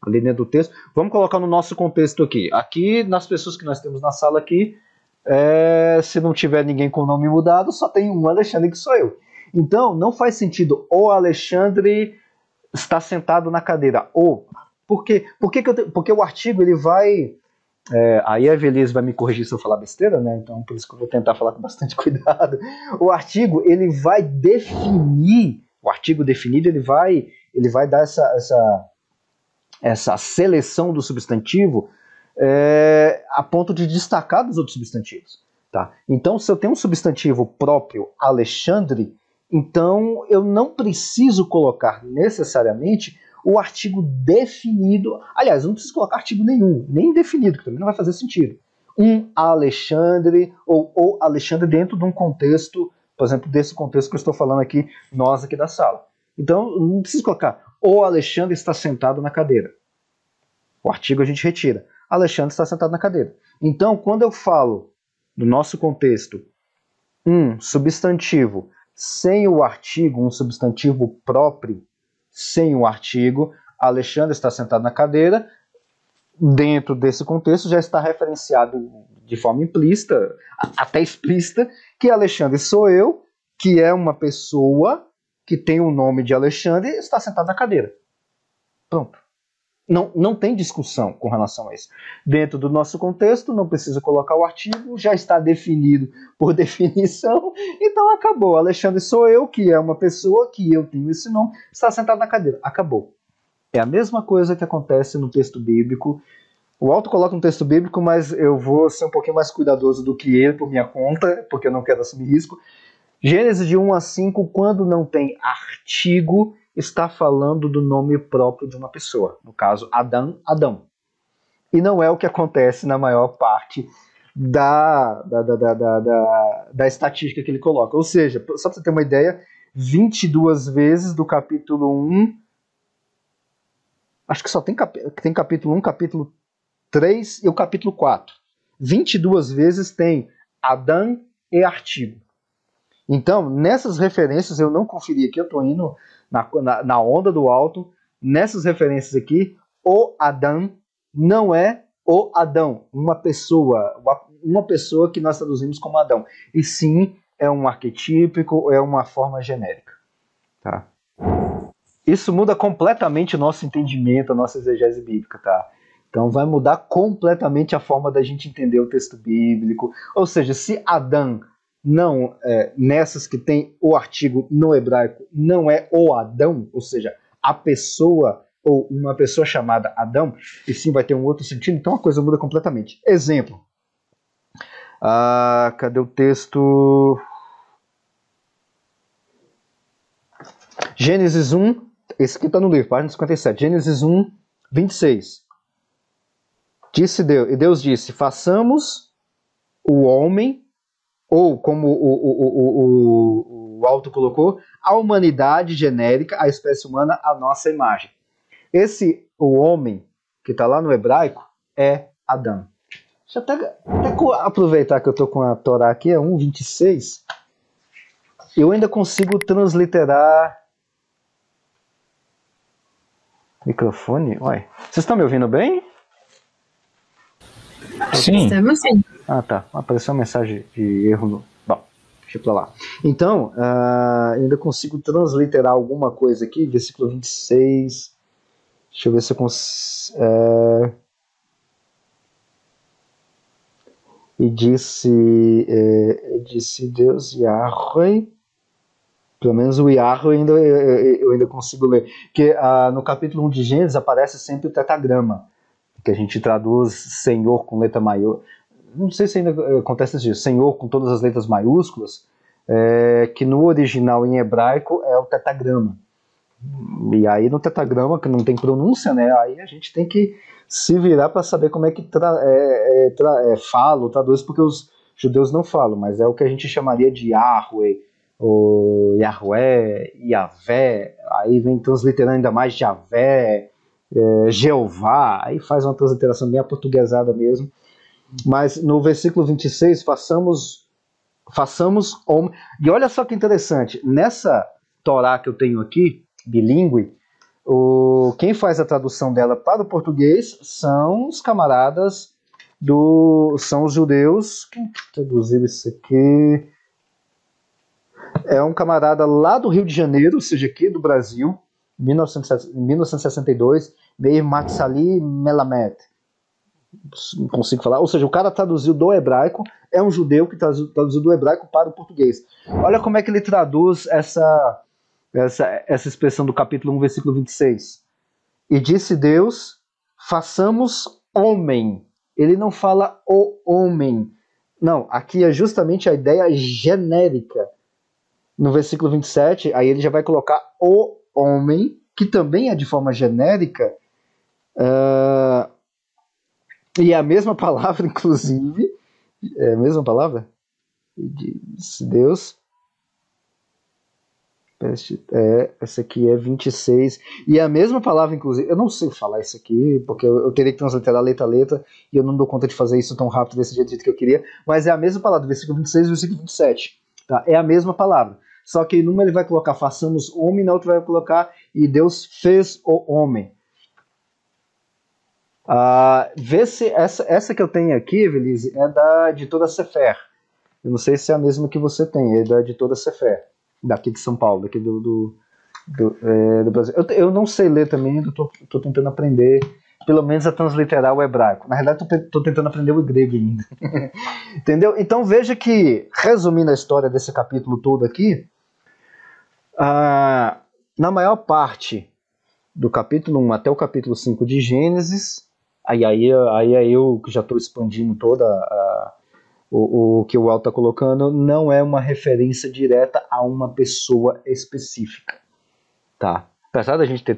Ali dentro do texto. Vamos colocar no nosso contexto aqui. Aqui, nas pessoas que nós temos na sala aqui, se não tiver ninguém com o nome mudado, só tem um Alexandre que sou eu. Então, não faz sentido o Alexandre está sentado na cadeira. Por quê? Porque o artigo ele vai... aí a Evelise vai me corrigir se eu falar besteira, né? Então por isso que eu vou tentar falar com bastante cuidado. O artigo ele vai definir, o artigo definido ele vai dar essa seleção do substantivo a ponto de destacar dos outros substantivos. Tá? Então, se eu tenho um substantivo próprio, Alexandre, então eu não preciso colocar necessariamente o artigo definido. Aliás, eu não preciso colocar artigo nenhum, nem definido, que também não vai fazer sentido. Um Alexandre, ou o Alexandre dentro de um contexto, por exemplo, desse contexto que eu estou falando aqui, nós aqui da sala. Então, eu não preciso colocar o Alexandre está sentado na cadeira. O artigo a gente retira. Alexandre está sentado na cadeira. Então, quando eu falo, no nosso contexto, um substantivo sem o artigo, um substantivo próprio, sem o artigo, Alexandre está sentado na cadeira, dentro desse contexto já está referenciado de forma implícita, até explícita, que Alexandre sou eu, que é uma pessoa que tem o nome de Alexandre e está sentado na cadeira. Pronto. Não tem discussão com relação a isso. Dentro do nosso contexto, não precisa colocar o artigo, já está definido por definição, então acabou. Alexandre sou eu, que é uma pessoa, que eu tenho esse nome, está sentado na cadeira. Acabou. É a mesma coisa que acontece no texto bíblico. O Alto coloca um texto bíblico, mas eu vou ser um pouquinho mais cuidadoso do que ele, por minha conta, porque eu não quero assumir risco. Gênesis de 1 a 5, quando não tem artigo, está falando do nome próprio de uma pessoa. No caso, Adão, Adão. E não é o que acontece na maior parte da estatística que ele coloca. Ou seja, só para você ter uma ideia, 22 vezes do capítulo 1, acho que só tem capítulo 1, capítulo 3 e o capítulo 4. 22 vezes tem Adão e artigo. Então, nessas referências, eu não conferi aqui, eu estou indo na onda do alto. Nessas referências aqui, o Adão não é o Adão, uma pessoa que nós traduzimos como Adão. E sim, é um arquetípico, é uma forma genérica. Tá? Isso muda completamente o nosso entendimento, a nossa exegese bíblica. Tá? Então vai mudar completamente a forma da gente entender o texto bíblico. Ou seja, se Adão não, nessas que tem o artigo no hebraico, não é o Adão, ou seja, a pessoa ou uma pessoa chamada Adão, e sim vai ter um outro sentido, então a coisa muda completamente. Exemplo. Cadê o texto? Gênesis 1, esse aqui está no livro, página 57. Gênesis 1, 26. Disse Deus, e Deus disse, façamos o homem, ou como o Alto colocou, a humanidade genérica, a espécie humana, a nossa imagem. O homem, que está lá no hebraico, é Adão. Deixa eu até aproveitar que eu estou com a Torá aqui, é 1,26. Eu ainda consigo transliterar... Microfone? Uai. Vocês estão me ouvindo bem? Sim. Estamos sim. Ah, tá. Apareceu uma mensagem de erro no... Bom, deixa pra lá. Então, ainda consigo transliterar alguma coisa aqui. Versículo 26. Deixa eu ver se eu consigo... E disse Deus, Yahweh. Pelo menos o Yahweh eu ainda consigo ler. Porque no capítulo 1 de Gênesis aparece sempre o tetragrama, que a gente traduz Senhor com letra maior. Não sei se ainda acontece isso. Senhor com todas as letras maiúsculas, que no original em hebraico é o tetragrama. E aí no tetragrama, que não tem pronúncia, né? Aí a gente tem que se virar para saber como é que fala ou traduz, porque os judeus não falam, mas é o que a gente chamaria de Yahweh, ou Yahweh, Yahvé, aí vem transliterando ainda mais Javé, Jeová, aí faz uma transliteração bem aportuguesada mesmo. Mas no versículo 26, façamos homem. E olha só que interessante, nessa Torá que eu tenho aqui, bilíngue, quem faz a tradução dela para o português são os camaradas são os judeus. Quem traduziu isso aqui? É um camarada lá do Rio de Janeiro, ou seja, aqui do Brasil, 1962, Meir Matsali Melamed. Não consigo falar. Ou seja, o cara traduziu do hebraico, é um judeu que traduziu do hebraico para o português. Olha como é que ele traduz essa expressão do capítulo 1, versículo 26. E disse Deus, façamos homem. Ele não fala o homem. Não, aqui é justamente a ideia genérica. No versículo 27, aí ele já vai colocar o homem, que também é de forma genérica, e é a mesma palavra, inclusive, é a mesma palavra? Disse Deus... essa aqui é 26, e é a mesma palavra, inclusive. Eu não sei falar isso aqui, porque eu teria que transliterar letra a letra, e eu não dou conta de fazer isso tão rápido desse jeito que eu queria, mas é a mesma palavra, versículo 26 e versículo 27. Tá? É a mesma palavra. Só que numa ele vai colocar façamos homem, na outra vai colocar e Deus fez o homem. Vê se essa que eu tenho aqui, Evelise, é da editora Sefer. Eu não sei se é a mesma que você tem, é da editora Sefer, daqui de São Paulo, daqui do Brasil. Eu não sei ler também, eu tô tentando aprender, pelo menos a transliterar o hebraico. Na realidade, estou tentando aprender o grego ainda. Entendeu? Então veja que, resumindo a história desse capítulo todo aqui, na maior parte do capítulo 1 até o capítulo 5 de Gênesis, aí eu que já estou expandindo toda o que o Al está colocando, não é uma referência direta a uma pessoa específica. Tá? Apesar da gente ter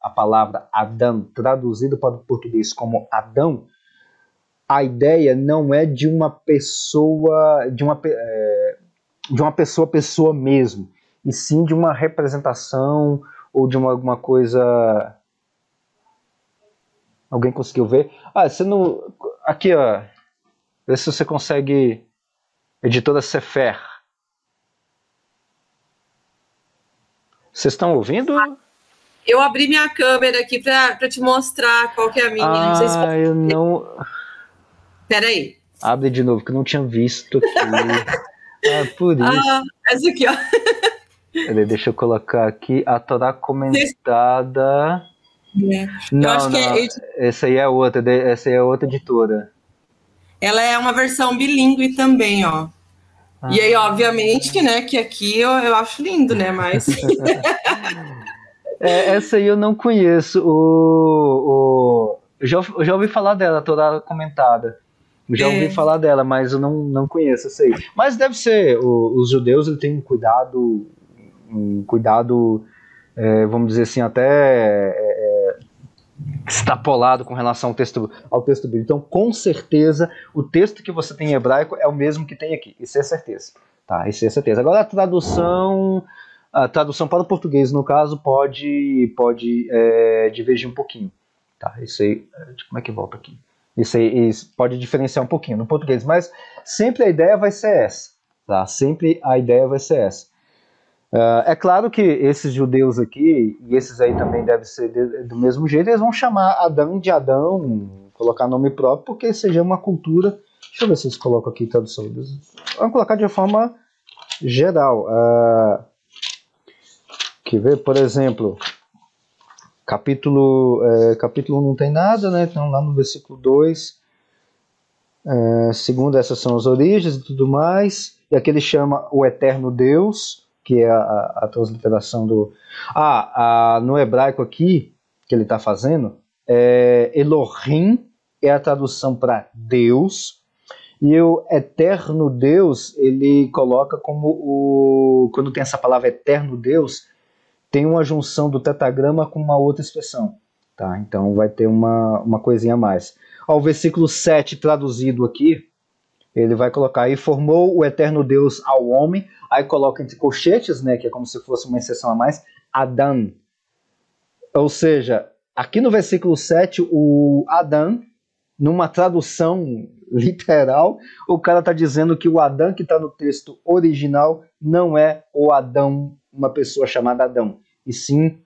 a palavra Adão traduzido para o português como Adão, a ideia não é de uma pessoa, pessoa mesmo, e sim de uma representação ou de alguma coisa. Alguém conseguiu ver? Você não. Aqui, ó. Vê se você consegue. Editora Sefer. Vocês estão ouvindo? Eu abri minha câmera aqui para te mostrar qual que é a minha. Não sei se eu não. Peraí. Abre de novo, que eu não tinha visto aqui. Por isso. Essa aqui, ó. Peraí, deixa eu colocar aqui a Torá comentada. Não, acho não. Essa aí é outra editora. Ela é uma versão bilíngue também, ó. E aí, obviamente, né, que aqui eu acho lindo, né, mas... essa aí eu não conheço. Eu já ouvi falar dela, toda comentada. Já ouvi falar dela, mas eu não conheço essa aí. Mas deve ser, os judeus eles têm um cuidado, vamos dizer assim, até... extrapolado com relação ao texto bíblico. Então, com certeza, o texto que você tem em hebraico é o mesmo que tem aqui. Isso é certeza. Tá? Isso é certeza. Agora, a tradução para o português, no caso, pode divergir um pouquinho. Tá? Isso aí, como é que volta aqui? Isso pode diferenciar um pouquinho no português, mas sempre a ideia vai ser essa. Tá? Sempre a ideia vai ser essa. É claro que esses judeus aqui, e esses aí também devem ser do mesmo jeito, eles vão chamar Adão de Adão, colocar nome próprio, porque seja uma cultura. Deixa eu ver se eles colocam aqui tradução. Vamos colocar de forma geral. Quer ver, por exemplo, capítulo 1 não tem nada, né? Então lá no versículo 2, segundo, essas são as origens e tudo mais. E aqui ele chama o eterno Deus, que é a transliteração do... no hebraico aqui, que ele está fazendo, Elohim é a tradução para Deus, e o eterno Deus, ele coloca como quando tem essa palavra eterno Deus, tem uma junção do tetragrama com uma outra expressão. Tá? Então vai ter uma coisinha a mais. O versículo 7 traduzido aqui, ele vai colocar aí, formou o eterno Deus ao homem, aí coloca entre colchetes, né, que é como se fosse uma exceção a mais, Adão. Ou seja, aqui no versículo 7, o Adão, numa tradução literal, o cara está dizendo que o Adão que está no texto original não é o Adão, uma pessoa chamada Adão, e sim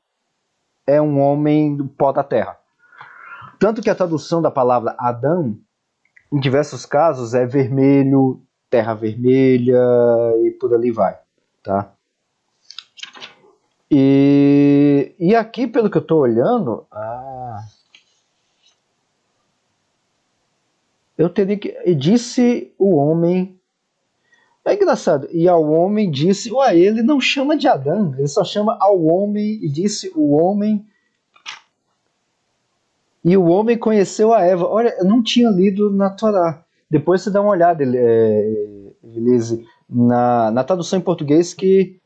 é um homem do pó da terra. Tanto que a tradução da palavra Adão, em diversos casos, é vermelho, terra vermelha e por ali vai, tá? E aqui, pelo que eu estou olhando, eu teria que... E disse o homem... É engraçado. E ao homem disse... ele não chama de Adão, ele só chama ao homem e disse o homem... E o homem conheceu a Eva. Olha, eu não tinha lido na Torá. Depois você dá uma olhada, Elise, na tradução em português, que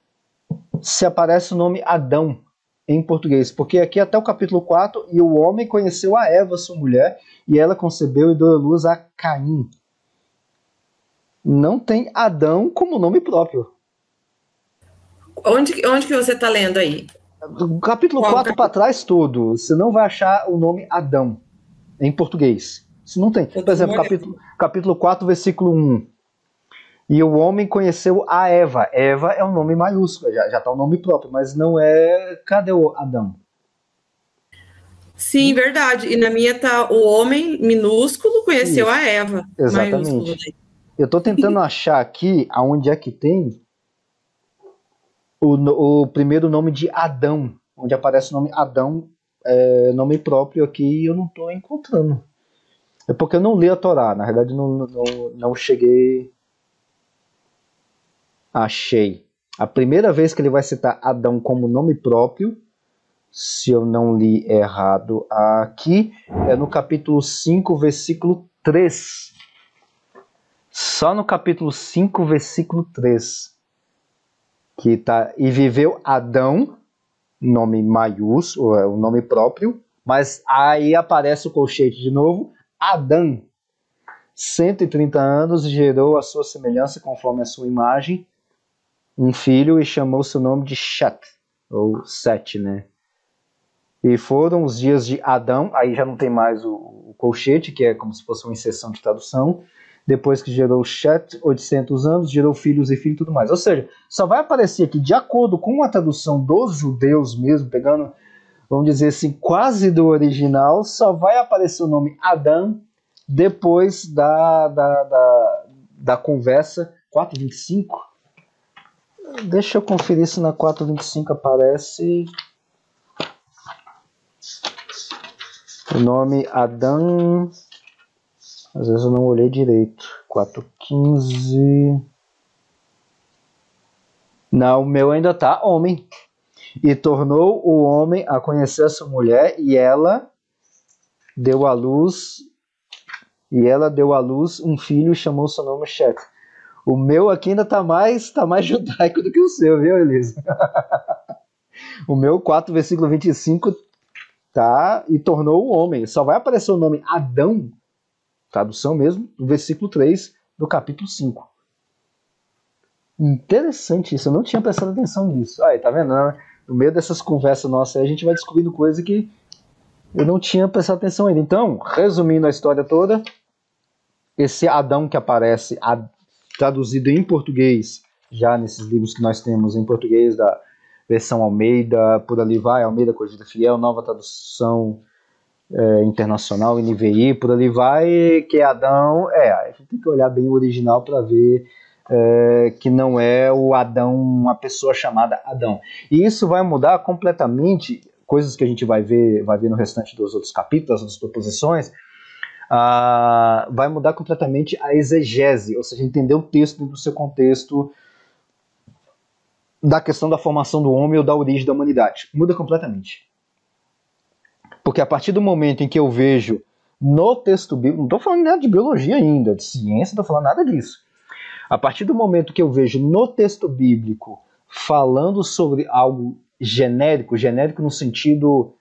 se aparece o nome Adão em português. Porque aqui até o capítulo 4, e o homem conheceu a Eva, sua mulher, e ela concebeu e deu à luz a Caim. Não tem Adão como nome próprio. Onde que você está lendo aí? Do capítulo 4 para trás todo, você não vai achar o nome Adão em português. Isso não tem. Por exemplo, capítulo 4, versículo 1. E o homem conheceu a Eva. Eva é um nome maiúsculo, já está o nome próprio, mas não é... Cadê o Adão? Sim, verdade. E na minha tá o homem minúsculo conheceu a Eva. Exatamente. Maiúsculo. Eu estou tentando achar aqui aonde é que tem o primeiro nome de Adão, onde aparece o nome Adão, nome próprio aqui, e eu não estou encontrando. É porque eu não li a Torá, na verdade não cheguei... Achei. A primeira vez que ele vai citar Adão como nome próprio, se eu não li errado aqui, é no capítulo 5, versículo 3. Só no capítulo 5, versículo 3. Que tá, e viveu Adão, nome maiúsculo, o nome próprio, mas aí aparece o colchete de novo, Adão, 130 anos, gerou a sua semelhança conforme a sua imagem, um filho, e chamou seu nome de Shet, ou Sete, né? E foram os dias de Adão, aí já não tem mais o colchete, que é como se fosse uma inserção de tradução. Depois que gerou Shet, 800 anos, gerou filhos e filhos e tudo mais. Ou seja, só vai aparecer aqui, de acordo com a tradução dos judeus mesmo, pegando, vamos dizer assim, quase do original, só vai aparecer o nome Adão depois da conversa 4:25. Deixa eu conferir se na 4:25 aparece o nome Adão. Às vezes eu não olhei direito. 4:15. Não, o meu ainda tá homem. E tornou o homem a conhecer a sua mulher, e ela deu à luz um filho e chamou seu nome Shet. O meu aqui ainda tá mais judaico do que o seu, viu, Elisa? O meu 4, versículo 25, tá, e tornou o homem. Só vai aparecer o nome Adão, tradução mesmo, no versículo 3 do capítulo 5. Interessante isso, eu não tinha prestado atenção nisso. Aí, tá vendo? No meio dessas conversas nossas aí, a gente vai descobrindo coisa que eu não tinha prestado atenção ainda. Então, resumindo a história toda, esse Adão que aparece traduzido em português, já nesses livros que nós temos em português, da versão Almeida, por ali vai, Almeida Corrigida Fiel, Nova Tradução Internacional, NVI, por ali vai, que é Adão. A gente tem que olhar bem o original para ver que não é o Adão, uma pessoa chamada Adão. E isso vai mudar completamente, coisas que a gente vai ver no restante dos outros capítulos, das outras proposições, vai mudar completamente a exegese, ou seja, entender o texto dentro do seu contexto da questão da formação do homem ou da origem da humanidade. Muda completamente. Porque a partir do momento em que eu vejo no texto bíblico, não estou falando nada de biologia ainda, de ciência, não estou falando nada disso. A partir do momento que eu vejo no texto bíblico falando sobre algo genérico no sentido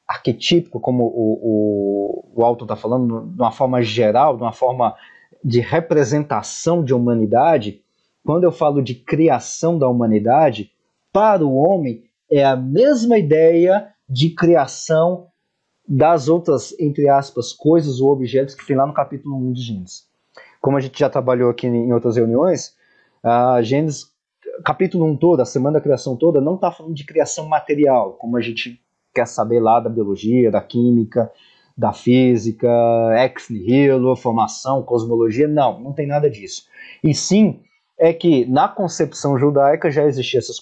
arquetípico, como o autor está falando, de uma forma geral, de uma forma de representação de humanidade, quando eu falo de criação da humanidade, para o homem é a mesma ideia de criação das outras, entre aspas, coisas ou objetos que tem lá no capítulo 1 de Gênesis. Como a gente já trabalhou aqui em outras reuniões, Gênesis, capítulo 1 todo, a semana da criação toda, não está falando de criação material, como a gente quer saber lá da biologia, da química, da física, ex nihilo, formação, cosmologia, não tem nada disso. E sim, é que na concepção judaica já existiam essas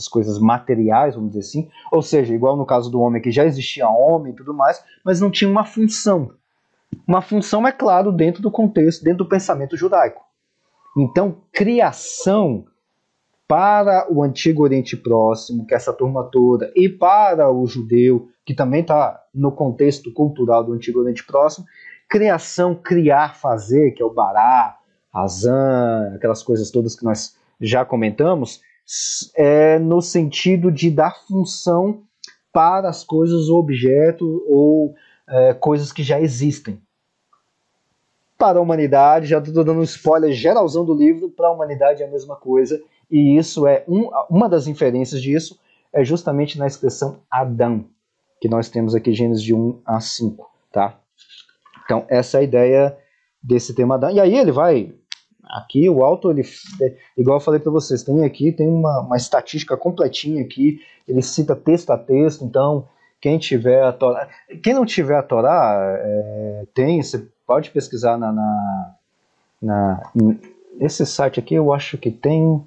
coisas materiais, vamos dizer assim, ou seja, igual no caso do homem, que já existia homem e tudo mais, mas não tinha uma função. Uma função, é claro, dentro do contexto, dentro do pensamento judaico. Então, criação para o Antigo Oriente Próximo, que é essa turma toda, e para o judeu, que também está no contexto cultural do Antigo Oriente Próximo, criação, criar, fazer, que é o bará, Razan, aquelas coisas todas que nós já comentamos, no sentido de dar função para as coisas, objetos ou coisas que já existem. Para a humanidade, já estou dando um spoiler geralzão do livro, para a humanidade é a mesma coisa, e isso uma das inferências disso é justamente na expressão Adão, que nós temos aqui Gênesis de 1 a 5, tá? Então, essa é a ideia desse tema Adão. E aí ele vai, aqui o autor, igual eu falei para vocês, tem uma estatística completinha aqui, ele cita texto a texto, então quem tiver a Torá, quem não tiver a Torá, você pode pesquisar nesse site aqui, eu acho que tem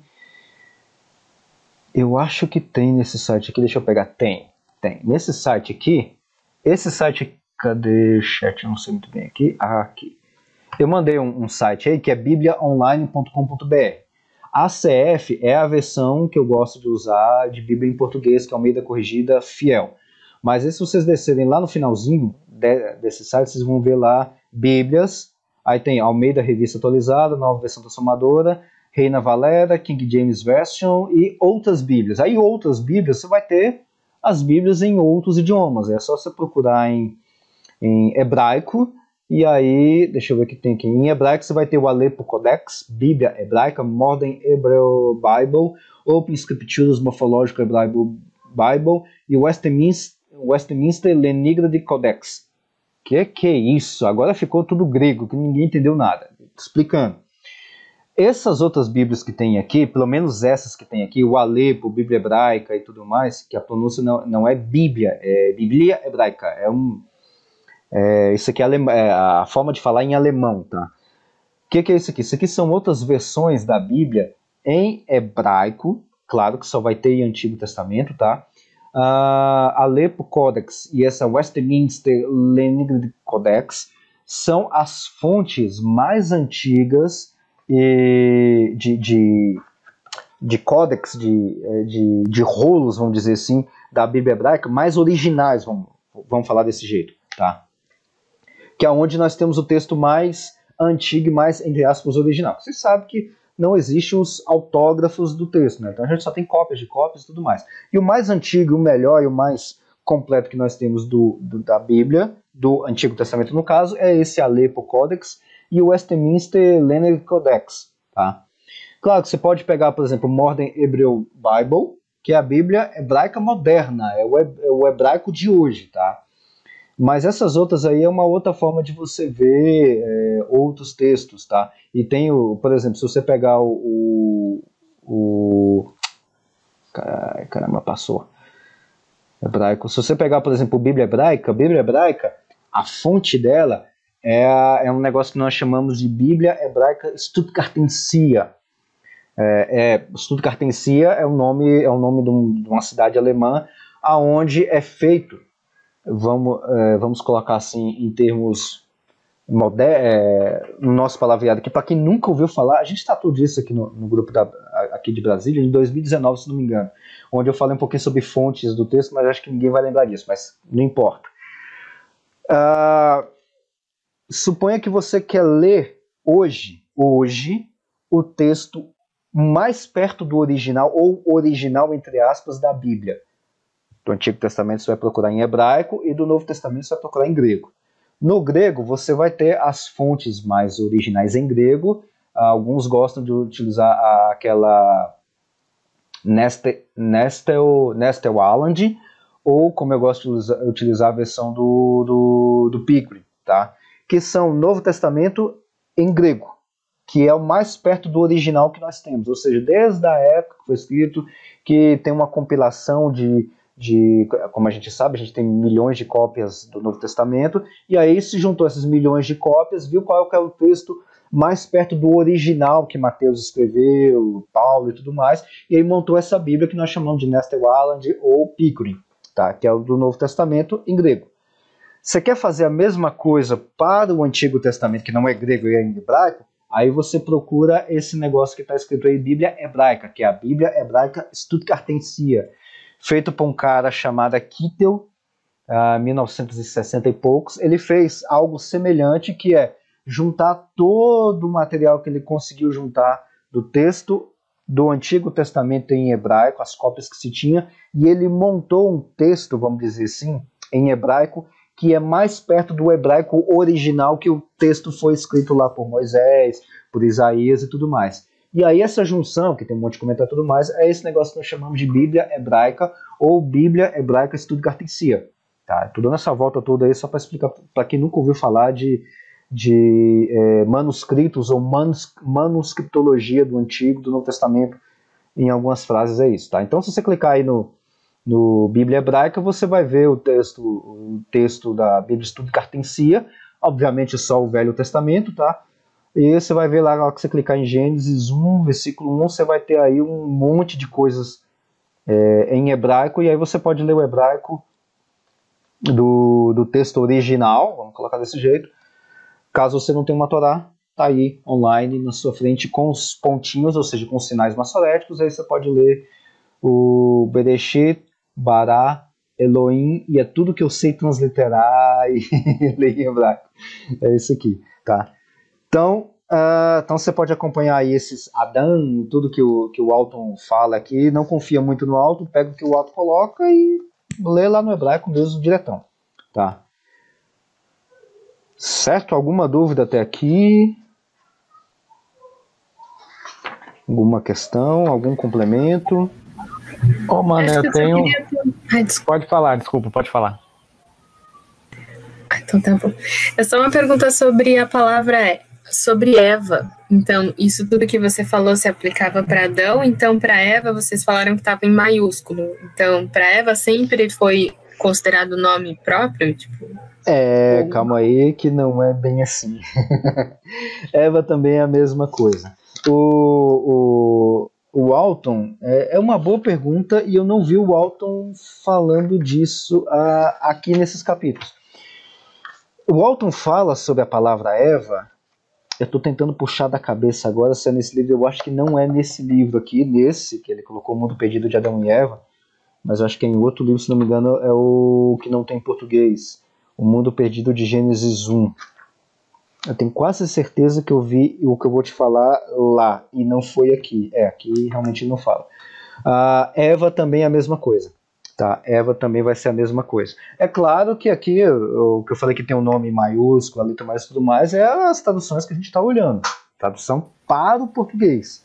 nesse site aqui, deixa eu pegar, tem, nesse site aqui, cadê o chat, eu não sei muito bem aqui, aqui. Eu mandei um site aí que é bibliaonline.com.br. A CF é a versão que eu gosto de usar de Bíblia em português, que é Almeida Corrigida Fiel. Mas se vocês descerem lá no finalzinho desse site, vocês vão ver lá Bíblias. Aí tem Almeida Revista Atualizada, Nova Versão Transformadora, Reina Valera, King James Version e outras Bíblias. Aí outras Bíblias, você vai ter as Bíblias em outros idiomas. É só você procurar em hebraico. E aí, deixa eu ver o que tem aqui. Em hebraico você vai ter o Alepo Codex, Bíblia Hebraica, Modern Hebrew Bible, Open Scriptures Morphological Hebrew Bible e Westminster Lenigrad Codex. Que é isso? Agora ficou tudo grego, que ninguém entendeu nada. Explicando. Essas outras Bíblias que tem aqui, pelo menos essas que tem aqui, o Alepo, Bíblia Hebraica e tudo mais, que a pronúncia não é Bíblia, é Bíblia Hebraica, isso aqui é a forma de falar em alemão, tá? O que é isso aqui? Isso aqui são outras versões da Bíblia em hebraico, claro que só vai ter em Antigo Testamento, tá? Alepo Codex e essa Westminster Lenigrad Codex são as fontes mais antigas de códex, de rolos, vamos dizer assim, da Bíblia hebraica, mais originais, vamos falar desse jeito, tá? Que é onde nós temos o texto mais antigo e mais, entre aspas, original. Vocês sabem que não existem os autógrafos do texto, né? Então a gente só tem cópias de cópias e tudo mais. E o mais antigo, o melhor e o mais completo que nós temos da Bíblia, do Antigo Testamento no caso, é esse Alepo Codex e o Westminster Lenigrad Codex, tá? Claro que você pode pegar, por exemplo, o Modern Hebrew Bible, que é a Bíblia hebraica moderna, é o hebraico de hoje, tá? Mas essas outras aí é uma outra forma de você ver outros textos, tá? E tem, por exemplo, se você pegar caramba, passou. Hebraico. Se você pegar, por exemplo, a Bíblia hebraica, a fonte dela é um negócio que nós chamamos de Bíblia Hebraica Stuttgartensia. Stuttgartensia é o nome de uma cidade alemã, aonde é feito, vamos colocar assim em termos no nosso palavreado, que para quem nunca ouviu falar, a gente tratou disso aqui no grupo aqui de Brasília, em 2019, se não me engano, onde eu falei um pouquinho sobre fontes do texto, mas acho que ninguém vai lembrar disso, mas não importa. Suponha que você quer ler hoje o texto mais perto do original, ou original entre aspas, da Bíblia. Do Antigo Testamento você vai procurar em hebraico e do Novo Testamento você vai procurar em grego. No grego você vai ter as fontes mais originais em grego. Alguns gostam de utilizar aquela Nestel Aland, ou como eu gosto de utilizar a versão do Pickering, tá? Que são o Novo Testamento em grego, que é o mais perto do original que nós temos, ou seja, desde a época que foi escrito, que tem uma compilação como a gente sabe, a gente tem milhões de cópias do Novo Testamento, e aí se juntou esses milhões de cópias, viu qual é o texto mais perto do original que Mateus escreveu, Paulo e tudo mais, e aí montou essa Bíblia que nós chamamos de Nestle Aland ou Pickering, tá? Que é o do Novo Testamento em grego. Você quer fazer a mesma coisa para o Antigo Testamento, que não é grego e é em hebraico? Aí você procura esse negócio que está escrito aí, Bíblia Hebraica, que é a Bíblia Hebraica Stuttgartensia, feito por um cara chamado Kittel, 1960 e poucos. Ele fez algo semelhante, que é juntar todo o material que ele conseguiu juntar do texto do Antigo Testamento em hebraico, as cópias que se tinha, e ele montou um texto, vamos dizer assim, em hebraico, que é mais perto do hebraico original, que o texto foi escrito lá por Moisés, por Isaías e tudo mais. E aí essa junção, que tem um monte de comentário e tudo mais, é esse negócio que nós chamamos de Bíblia Hebraica ou Bíblia Hebraica Stuttgartensia. Tá? Estou dando essa volta toda aí só para explicar para quem nunca ouviu falar de manuscritos ou manuscriptologia do Antigo, do Novo Testamento, em algumas frases é isso. Tá? Então se você clicar aí no Bíblia Hebraica, você vai ver o texto da Bíblia Stuttgartensia, obviamente só o Velho Testamento, tá? E você vai ver lá que você clicar em Gênesis 1, versículo 1, você vai ter aí um monte de coisas em hebraico, e aí você pode ler o hebraico do texto original, vamos colocar desse jeito. Caso você não tenha uma Torá, tá aí online na sua frente com os pontinhos, ou seja, com os sinais maçoréticos, aí você pode ler o Bereshit, Bará, Elohim, e é tudo que eu sei transliterar e ler em hebraico. É isso aqui, tá? Então você pode acompanhar aí esses Adão, tudo que o Alton fala aqui. Não confia muito no Alton, pega o que o Alton coloca e lê lá no hebraico mesmo, diretão. Tá? Certo? Alguma dúvida até aqui? Alguma questão? Algum complemento? Ô, mano, eu tenho... Pode falar, desculpa, pode falar. Então tá bom. É só uma pergunta sobre a palavra sobre Eva. Então, isso tudo que você falou se aplicava para Adão, então para Eva vocês falaram que estava em maiúsculo. Então, para Eva sempre foi considerado nome próprio? Tipo, calma aí que não é bem assim. Eva também é a mesma coisa. O Alton, é uma boa pergunta e eu não vi o Alton falando disso aqui nesses capítulos. O Alton fala sobre a palavra Eva. Eu estou tentando puxar da cabeça agora se é nesse livro. Eu acho que não é nesse livro aqui, nesse que ele colocou o Mundo Perdido de Adão e Eva, mas eu acho que é em outro livro, se não me engano, é o que não tem em português, O Mundo Perdido de Gênesis 1. Eu tenho quase certeza que eu vi o que eu vou te falar lá, e não foi aqui. Aqui realmente não fala. Eva também é a mesma coisa. Tá? Eva também vai ser a mesma coisa. É claro que aqui, o que eu falei que tem um nome maiúsculo, a letra mais e tudo mais, é as traduções que a gente está olhando. Tradução para o português.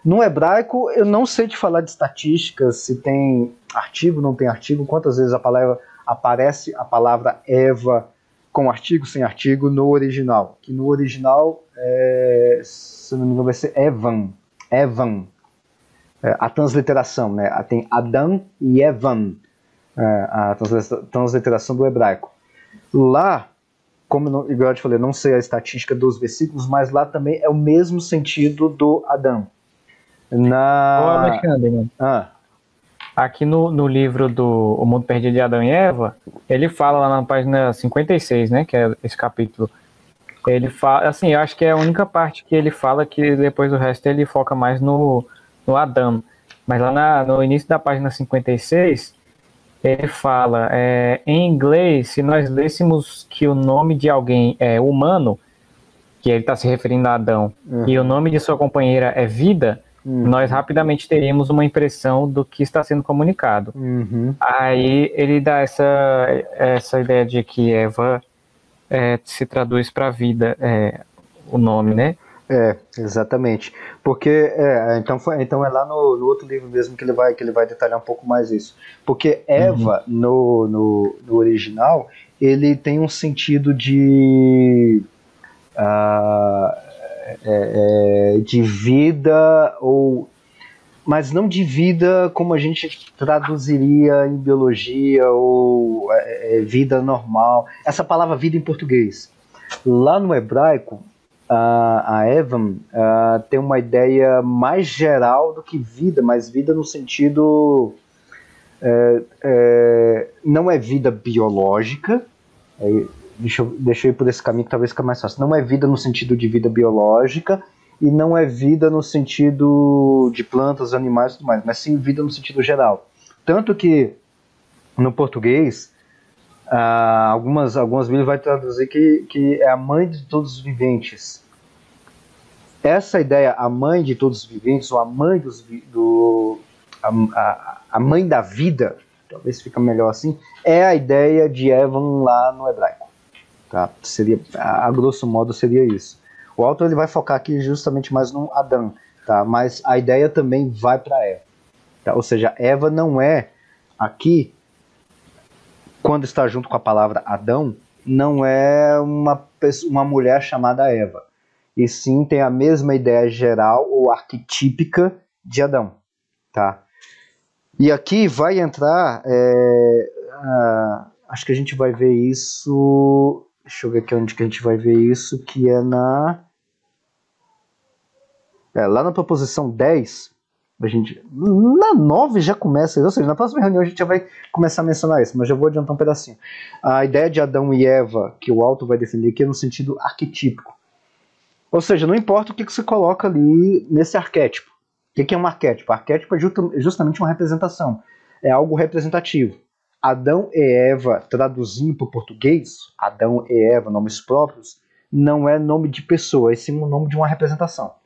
No hebraico, eu não sei te falar de estatísticas, se tem artigo, não tem artigo, quantas vezes a aparece a palavra Eva com artigo, sem artigo, no original. Que no original, se não me engano, vai ser Evan. A transliteração, né? Tem Adão e Evan, a transliteração do hebraico. Lá, como igual eu te falei, não sei a estatística dos versículos, mas lá também é o mesmo sentido do Adão. Ô, Alexandre, né? Aqui no livro do O Mundo Perdido de Adão e Eva, ele fala lá na página 56, né, que é esse capítulo. Ele fala, assim, eu acho que é a única parte que ele fala, que depois do resto ele foca mais no Adão. Mas lá no início da página 56, ele fala, em inglês, se nós lêssemos que o nome de alguém é humano, que ele está se referindo a Adão, e o nome de sua companheira é vida, nós rapidamente teríamos uma impressão do que está sendo comunicado. Aí ele dá essa ideia de que Eva se traduz para vida, o nome, né? Exatamente. Porque então é lá no outro livro mesmo que ele vai detalhar um pouco mais isso. Porque Eva, no original, ele tem um sentido de vida, mas não de vida como a gente traduziria em biologia, ou vida normal. Essa palavra vida em português. Lá no hebraico, a Evan tem uma ideia mais geral do que vida, mas vida no sentido... não é vida biológica, deixa eu ir por esse caminho que talvez fique mais fácil. Não é vida no sentido de vida biológica, e não é vida no sentido de plantas, animais e tudo mais, mas sim vida no sentido geral. Tanto que no português, algumas Bíblias vai traduzir que é a mãe de todos os viventes. Essa ideia, a mãe de todos os viventes, ou a mãe a mãe da vida, talvez fica melhor assim, é a ideia de Evan lá no hebraico. Tá? A grosso modo seria isso. O autor ele vai focar aqui justamente mais no Adão, tá? Mas a ideia também vai para Eva. Tá? Ou seja, Eva não é aqui, quando está junto com a palavra Adão, não é uma mulher chamada Eva. E sim tem a mesma ideia geral ou arquetípica de Adão. Tá? E aqui vai entrar, acho que a gente vai ver isso, deixa eu ver aqui onde que a gente vai ver isso, que é lá na proposição 10, na 9 já começa, ou seja, na próxima reunião a gente já vai começar a mencionar isso, mas já vou adiantar um pedacinho. A ideia de Adão e Eva, que o autor vai definir aqui, é no sentido arquetípico. Ou seja, não importa o que você coloca ali nesse arquétipo. O que é um arquétipo? Arquétipo é justamente uma representação, é algo representativo. Adão e Eva, traduzindo para o português, Adão e Eva, nomes próprios, não é nome de pessoa, é sim o nome de uma representação.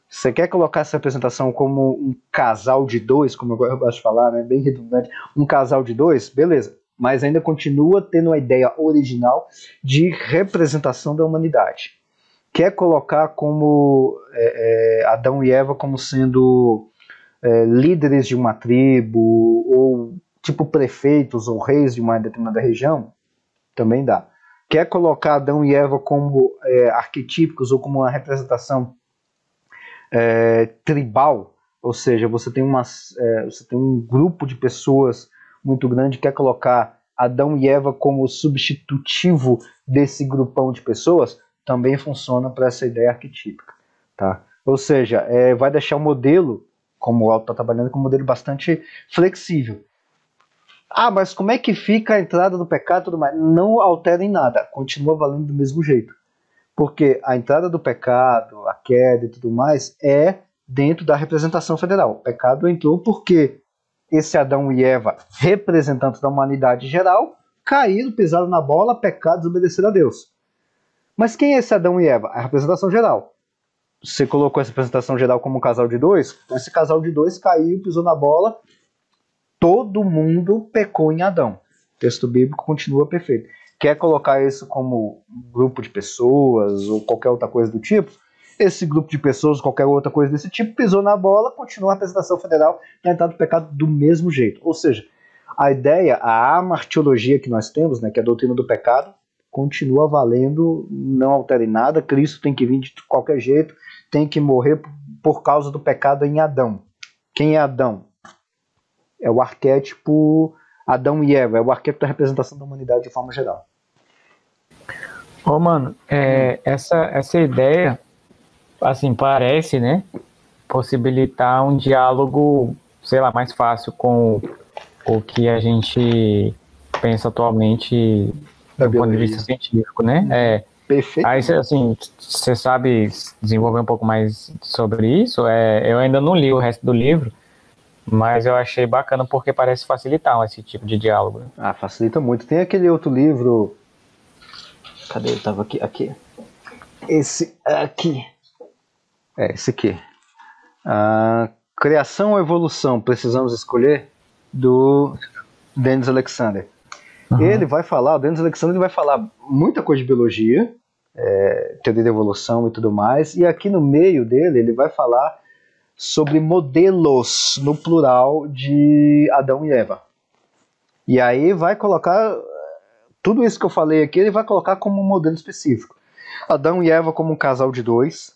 Você quer colocar essa representação como um casal de dois, como eu gosto de falar, né? Bem redundante, um casal de dois, beleza. Mas ainda continua tendo a ideia original de representação da humanidade. Quer colocar como Adão e Eva como sendo líderes de uma tribo, ou tipo prefeitos ou reis de uma determinada região, também dá. Quer colocar Adão e Eva como arquetípicos ou como uma representação tribal, ou seja, você tem um grupo de pessoas muito grande, quer colocar Adão e Eva como substitutivo desse grupão de pessoas, também funciona para essa ideia arquetípica. Tá? Ou seja, vai deixar o modelo, como o autor está trabalhando, com um modelo bastante flexível. Mas como é que fica a entrada do pecado e tudo mais? Não altera em nada, continua valendo do mesmo jeito. Porque a entrada do pecado, a queda e tudo mais, é dentro da representação federal. O pecado entrou porque esse Adão e Eva, representantes da humanidade geral, caíram, pisaram na bola, pecaram, desobedeceram a Deus. Mas quem é esse Adão e Eva? A representação geral. Você colocou essa representação geral como um casal de dois? Esse casal de dois caiu, pisou na bola, todo mundo pecou em Adão. O texto bíblico continua perfeito. Quer colocar isso como um grupo de pessoas ou qualquer outra coisa do tipo? Esse grupo de pessoas, qualquer outra coisa desse tipo, pisou na bola, continua a representação federal na entrada do pecado do mesmo jeito. Ou seja, a ideia, a amartiologia que nós temos, né, que é a doutrina do pecado, continua valendo, não altera em nada. Cristo tem que vir de qualquer jeito, tem que morrer por causa do pecado em Adão. Quem é Adão? É o arquétipo Adão e Eva, é o arquétipo da representação da humanidade de forma geral. Ô, mano, essa ideia, assim, parece, né, possibilitar um diálogo, sei lá, mais fácil com o que a gente pensa atualmente do ponto de vista científico, né? Perfeito. Aí, assim, você sabe desenvolver um pouco mais sobre isso? Eu ainda não li o resto do livro, mas eu achei bacana porque parece facilitar esse tipo de diálogo. Facilita muito. Tem aquele outro livro... Cadê? Eu tava aqui. Esse aqui. Esse aqui. Criação ou Evolução, Precisamos Escolher, do Dennis Alexander. Uhum. O Dennis Alexander vai falar muita coisa de biologia, teoria da evolução e tudo mais, e aqui no meio dele ele vai falar sobre modelos, no plural, de Adão e Eva. E aí vai colocar tudo isso que eu falei aqui, ele vai colocar como um modelo específico. Adão e Eva como um casal de dois,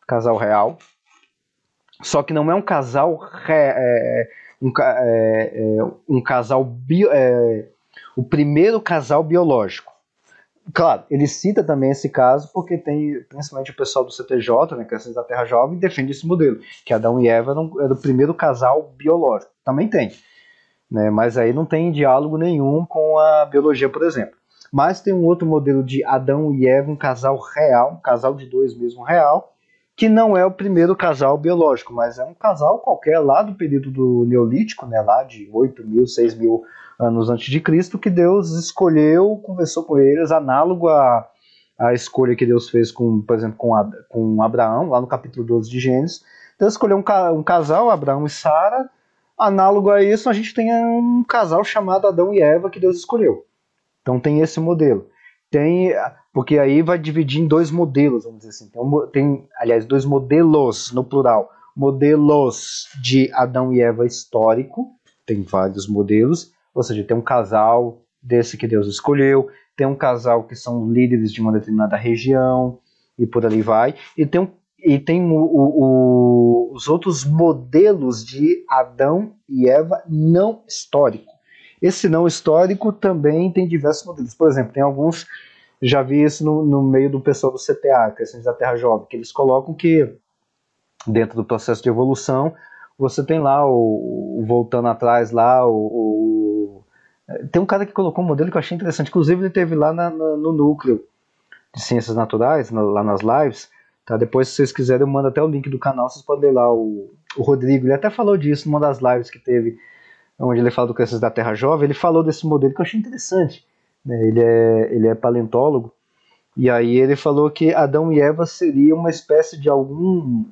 casal real, só que não é um casal o primeiro casal biológico. Claro, ele cita também esse caso porque tem principalmente o pessoal do CTJ, né, Crianças da Terra Jovem, defende esse modelo, que Adão e Eva era o primeiro casal biológico. Também tem, né, mas aí não tem diálogo nenhum com a biologia, por exemplo. Mas tem um outro modelo de Adão e Eva, um casal real, um casal de dois mesmo real, que não é o primeiro casal biológico, mas é um casal qualquer lá do período do Neolítico, né, lá de 8.000, 6.000 anos antes de Cristo, que Deus escolheu, conversou com eles, análogo à escolha que Deus fez, por exemplo, com Abraão, lá no capítulo 12 de Gênesis. Deus escolheu um casal, Abraão e Sara. Análogo a isso, a gente tem um casal chamado Adão e Eva, que Deus escolheu. Então tem esse modelo. Porque aí vai dividir em dois modelos, vamos dizer assim. Aliás, dois modelos, no plural. Modelos de Adão e Eva histórico, tem vários modelos, ou seja, tem um casal desse que Deus escolheu, tem um casal que são líderes de uma determinada região, e por ali vai, e tem os outros modelos de Adão e Eva não histórico. Esse não histórico também tem diversos modelos. Por exemplo, tem alguns, já vi isso no meio do pessoal do CTA, Crianças da Terra Jovem, que eles colocam que dentro do processo de evolução, você tem lá, voltando atrás lá, tem um cara que colocou um modelo que eu achei interessante, inclusive ele teve lá no núcleo de Ciências Naturais, lá nas lives, tá? Depois, se vocês quiserem, eu mando até o link do canal, vocês podem ler lá, o Rodrigo, ele até falou disso numa das lives que teve, onde ele fala do Crianças da Terra Jovem, ele falou desse modelo que eu achei interessante, né? Ele é paleontólogo, e aí ele falou que Adão e Eva seria uma espécie de um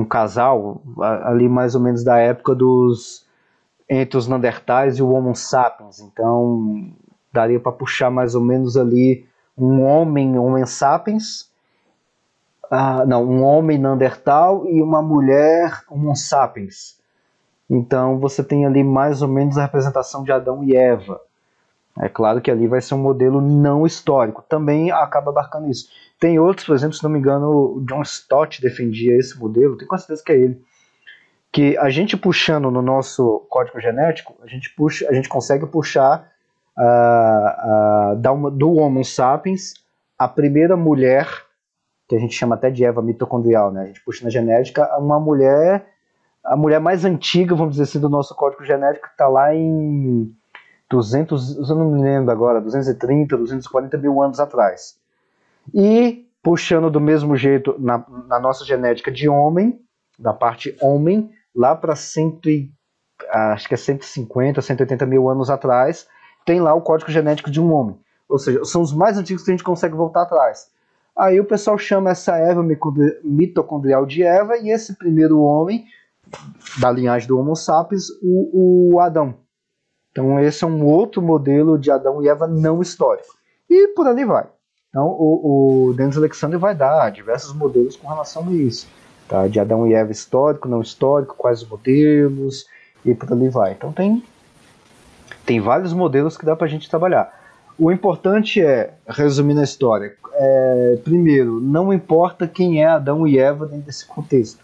casal ali mais ou menos da época entre os Neandertais e o Homo sapiens. Então daria para puxar mais ou menos ali um homem sapiens, um homem Neandertal e uma mulher Homo sapiens. Então você tem ali mais ou menos a representação de Adão e Eva. É claro que ali vai ser um modelo não histórico, também acaba abarcando isso. Tem outros, por exemplo, se não me engano, o John Stott defendia esse modelo, tenho certeza que é ele, que a gente puxando no nosso código genético, a gente consegue puxar do Homo sapiens a primeira mulher, que a gente chama até de Eva mitocondrial, né? A gente puxa na genética a mulher mais antiga, vamos dizer assim, do nosso código genético, que está lá em 200, eu não me lembro agora, 230, 240 mil anos atrás. E puxando do mesmo jeito na nossa genética de homem, da parte homem, lá para acho que é 150, 180 mil anos atrás, tem lá o código genético de um homem. Ou seja, são os mais antigos que a gente consegue voltar atrás. Aí o pessoal chama essa Eva mitocondrial de Eva, e esse primeiro homem, da linhagem do Homo sapiens, o Adão. Então esse é um outro modelo de Adão e Eva não histórico. E por ali vai. Então o Dennis Alexander vai dar diversos modelos com relação a isso. Tá? De Adão e Eva histórico, não histórico, quais os modelos, e por ali vai. Então tem vários modelos que dá pra gente trabalhar. O importante é, resumindo a história, primeiro, não importa quem é Adão e Eva dentro desse contexto.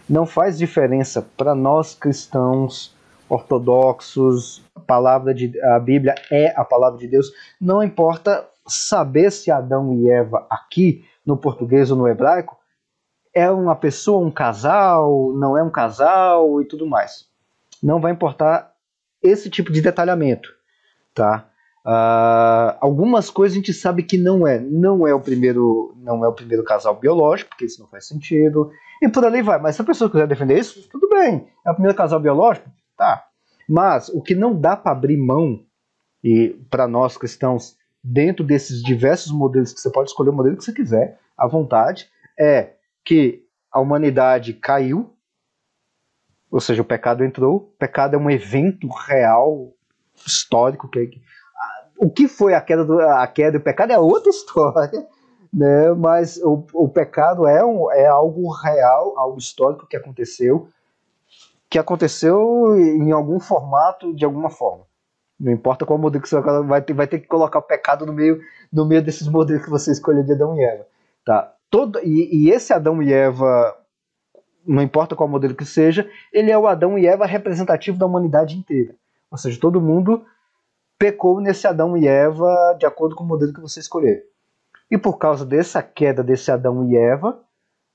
Não faz diferença para nós cristãos ortodoxos, a Bíblia é a palavra de Deus. Não importa saber se Adão e Eva aqui, no português ou no hebraico, é uma pessoa, um casal, não é um casal e tudo mais. Não vai importar esse tipo de detalhamento, tá? Algumas coisas a gente sabe que não é o primeiro casal biológico, porque isso não faz sentido, e por ali vai. Mas se a pessoa quiser defender isso, tudo bem. É o primeiro casal biológico? Tá. Mas o que não dá para abrir mão, e para nós cristãos, dentro desses diversos modelos que você pode escolher o modelo que você quiser, à vontade, é que a humanidade caiu, ou seja, o pecado entrou. O pecado é um evento real, histórico. O que foi a queda e o pecado é outra história, né? Mas o pecado é algo real, algo histórico que aconteceu em algum formato, de alguma forma. Não importa qual modelo que você vai ter que colocar o pecado no meio desses modelos que você escolheu de Adão e Eva. Tá? E esse Adão e Eva, não importa qual modelo que seja, ele é o Adão e Eva representativo da humanidade inteira. Ou seja, todo mundo pecou nesse Adão e Eva de acordo com o modelo que você escolher. E por causa dessa queda desse Adão e Eva,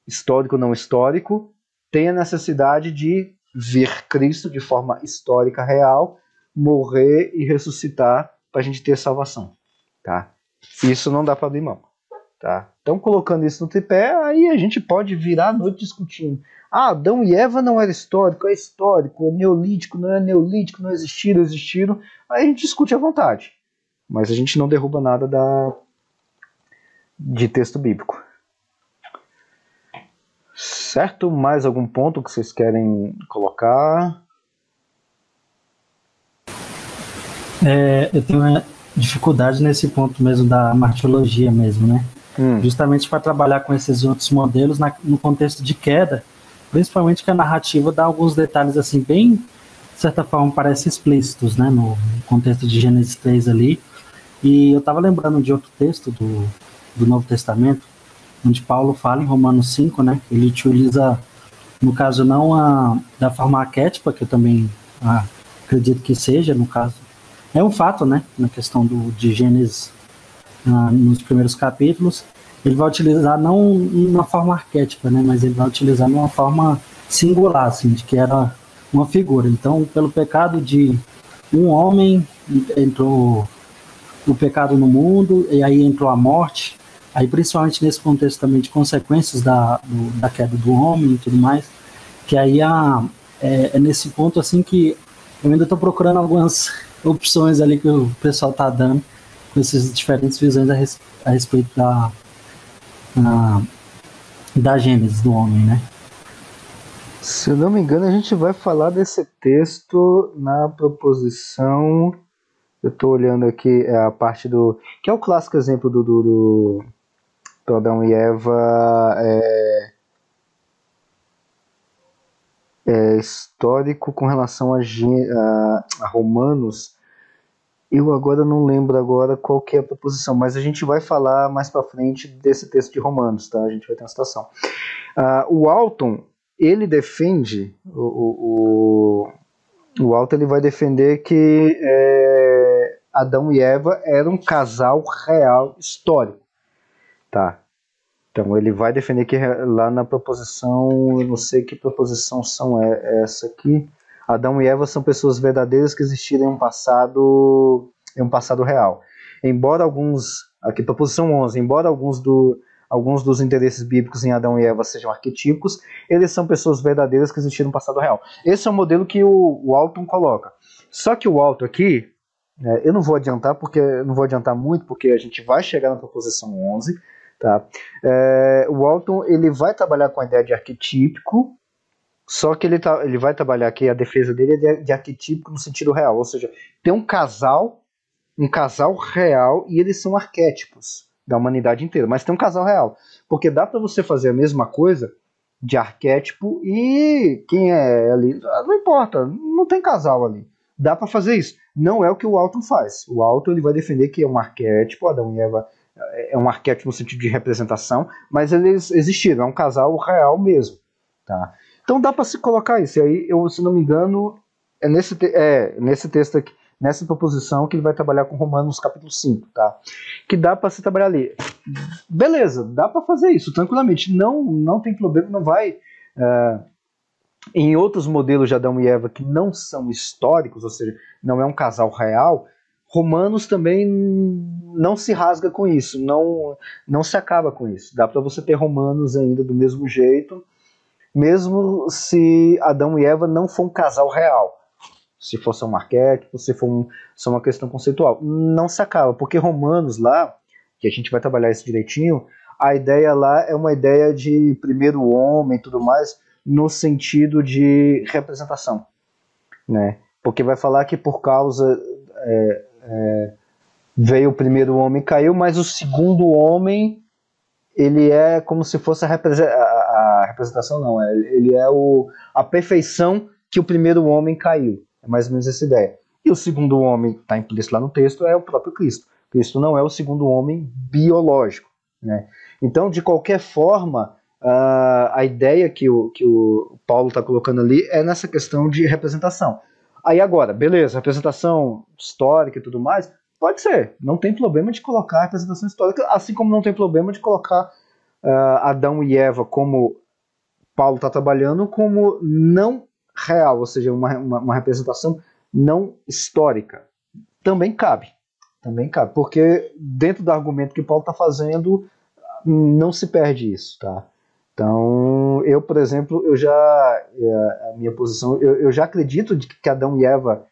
histórico ou não histórico, tem a necessidade de vir Cristo de forma histórica, real, morrer e ressuscitar para a gente ter salvação. Tá? Isso não dá para abrir mão. Tá? Então, colocando isso no tripé, aí a gente pode virar a noite discutindo. Adão e Eva não era histórico, é histórico, é neolítico, não é neolítico, não existiram. Aí a gente discute à vontade. Mas a gente não derruba nada de texto bíblico. Certo? Mais algum ponto que vocês querem colocar? Eu tenho uma dificuldade nesse ponto mesmo da martiologia mesmo, né? Justamente para trabalhar com esses outros modelos no contexto de queda, principalmente que a narrativa dá alguns detalhes assim bem, de certa forma, parece explícitos, né? No contexto de Gênesis 3 ali. E eu estava lembrando de outro texto do Novo Testamento, onde Paulo fala em Romanos 5, né? Ele utiliza, no caso, não da forma arquétipa, que eu também acredito que seja, no caso. É um fato, né? Na questão de Gênesis, nos primeiros capítulos, ele vai utilizar não uma forma arquétipa, né? Mas ele vai utilizar uma forma singular, assim, de que era uma figura. Então, pelo pecado de um homem, entrou o pecado no mundo, e aí entrou a morte. Aí, principalmente nesse contexto também de consequências da queda do homem e tudo mais, que aí é nesse ponto assim que eu ainda estou procurando algumas opções ali que o pessoal está dando com essas diferentes visões a respeito da gênese do homem, né? Se eu não me engano, a gente vai falar desse texto na proposição. Eu estou olhando aqui a parte que é o clássico exemplo do Adão e Eva, histórico com relação a Romanos. Eu agora não lembro qual que é a proposição, mas a gente vai falar mais para frente desse texto de Romanos, tá? A gente vai ter uma citação. O Alton, ele defende, o Alton ele vai defender que Adão e Eva eram um casal real histórico. Tá. Então ele vai defender que lá na proposição, eu não sei que proposição são essa aqui. Adão e Eva são pessoas verdadeiras que existiram em um passado real. Embora aqui proposição 11, embora alguns dos interesses bíblicos em Adão e Eva sejam arquetípicos, eles são pessoas verdadeiras que existiram no passado real. Esse é o modelo que o Alton coloca. Só que o Alton aqui, eu não vou adiantar muito, porque a gente vai chegar na proposição 11. Tá? O Alton ele vai trabalhar com a ideia de arquetípico, só que ele vai trabalhar aqui, a defesa dele é de arquetípico no sentido real, ou seja, tem um casal real e eles são arquétipos da humanidade inteira, mas tem um casal real, porque dá para você fazer a mesma coisa de arquétipo, e quem é ali, não importa, não tem casal ali. Dá para fazer isso. Não é o que o Walton faz. O Walton ele vai defender que é um arquétipo, Adão e Eva é um arquétipo no sentido de representação, mas eles existiram, é um casal real mesmo. Tá? Então dá para se colocar isso. E aí, eu, se não me engano, é nesse texto aqui, nessa proposição que ele vai trabalhar com Romanos capítulo 5, tá? Que dá para se trabalhar ali. Beleza, dá para fazer isso tranquilamente. Não tem problema, não vai... em outros modelos de Adão e Eva que não são históricos, ou seja, não é um casal real, Romanos também não se rasga com isso, não se acaba com isso. Dá para você ter Romanos ainda do mesmo jeito, mesmo se Adão e Eva não for um casal real. Se for só um arquétipo, se for só uma questão conceitual. Não se acaba, porque Romanos lá, que a gente vai trabalhar isso direitinho, a ideia lá é uma ideia de primeiro homem e tudo mais, no sentido de representação, né? Porque vai falar que por causa veio o primeiro homem e caiu, mas o segundo homem ele é como se fosse a representação, não, ele é a perfeição que o primeiro homem caiu, é mais ou menos essa ideia. E o segundo homem, está implícito lá no texto, é o próprio Cristo. Cristo não é o segundo homem biológico, né? Então, de qualquer forma, a ideia que o Paulo está colocando ali é nessa questão de representação. Aí agora, beleza, representação histórica e tudo mais, pode ser, não tem problema de colocar representação histórica, assim como não tem problema de colocar Adão e Eva, como Paulo está trabalhando, como não real, ou seja, uma representação não histórica. Também cabe, porque dentro do argumento que Paulo está fazendo, não se perde isso, tá? Então, eu, por exemplo, a minha posição, eu já acredito de que Adão e Eva,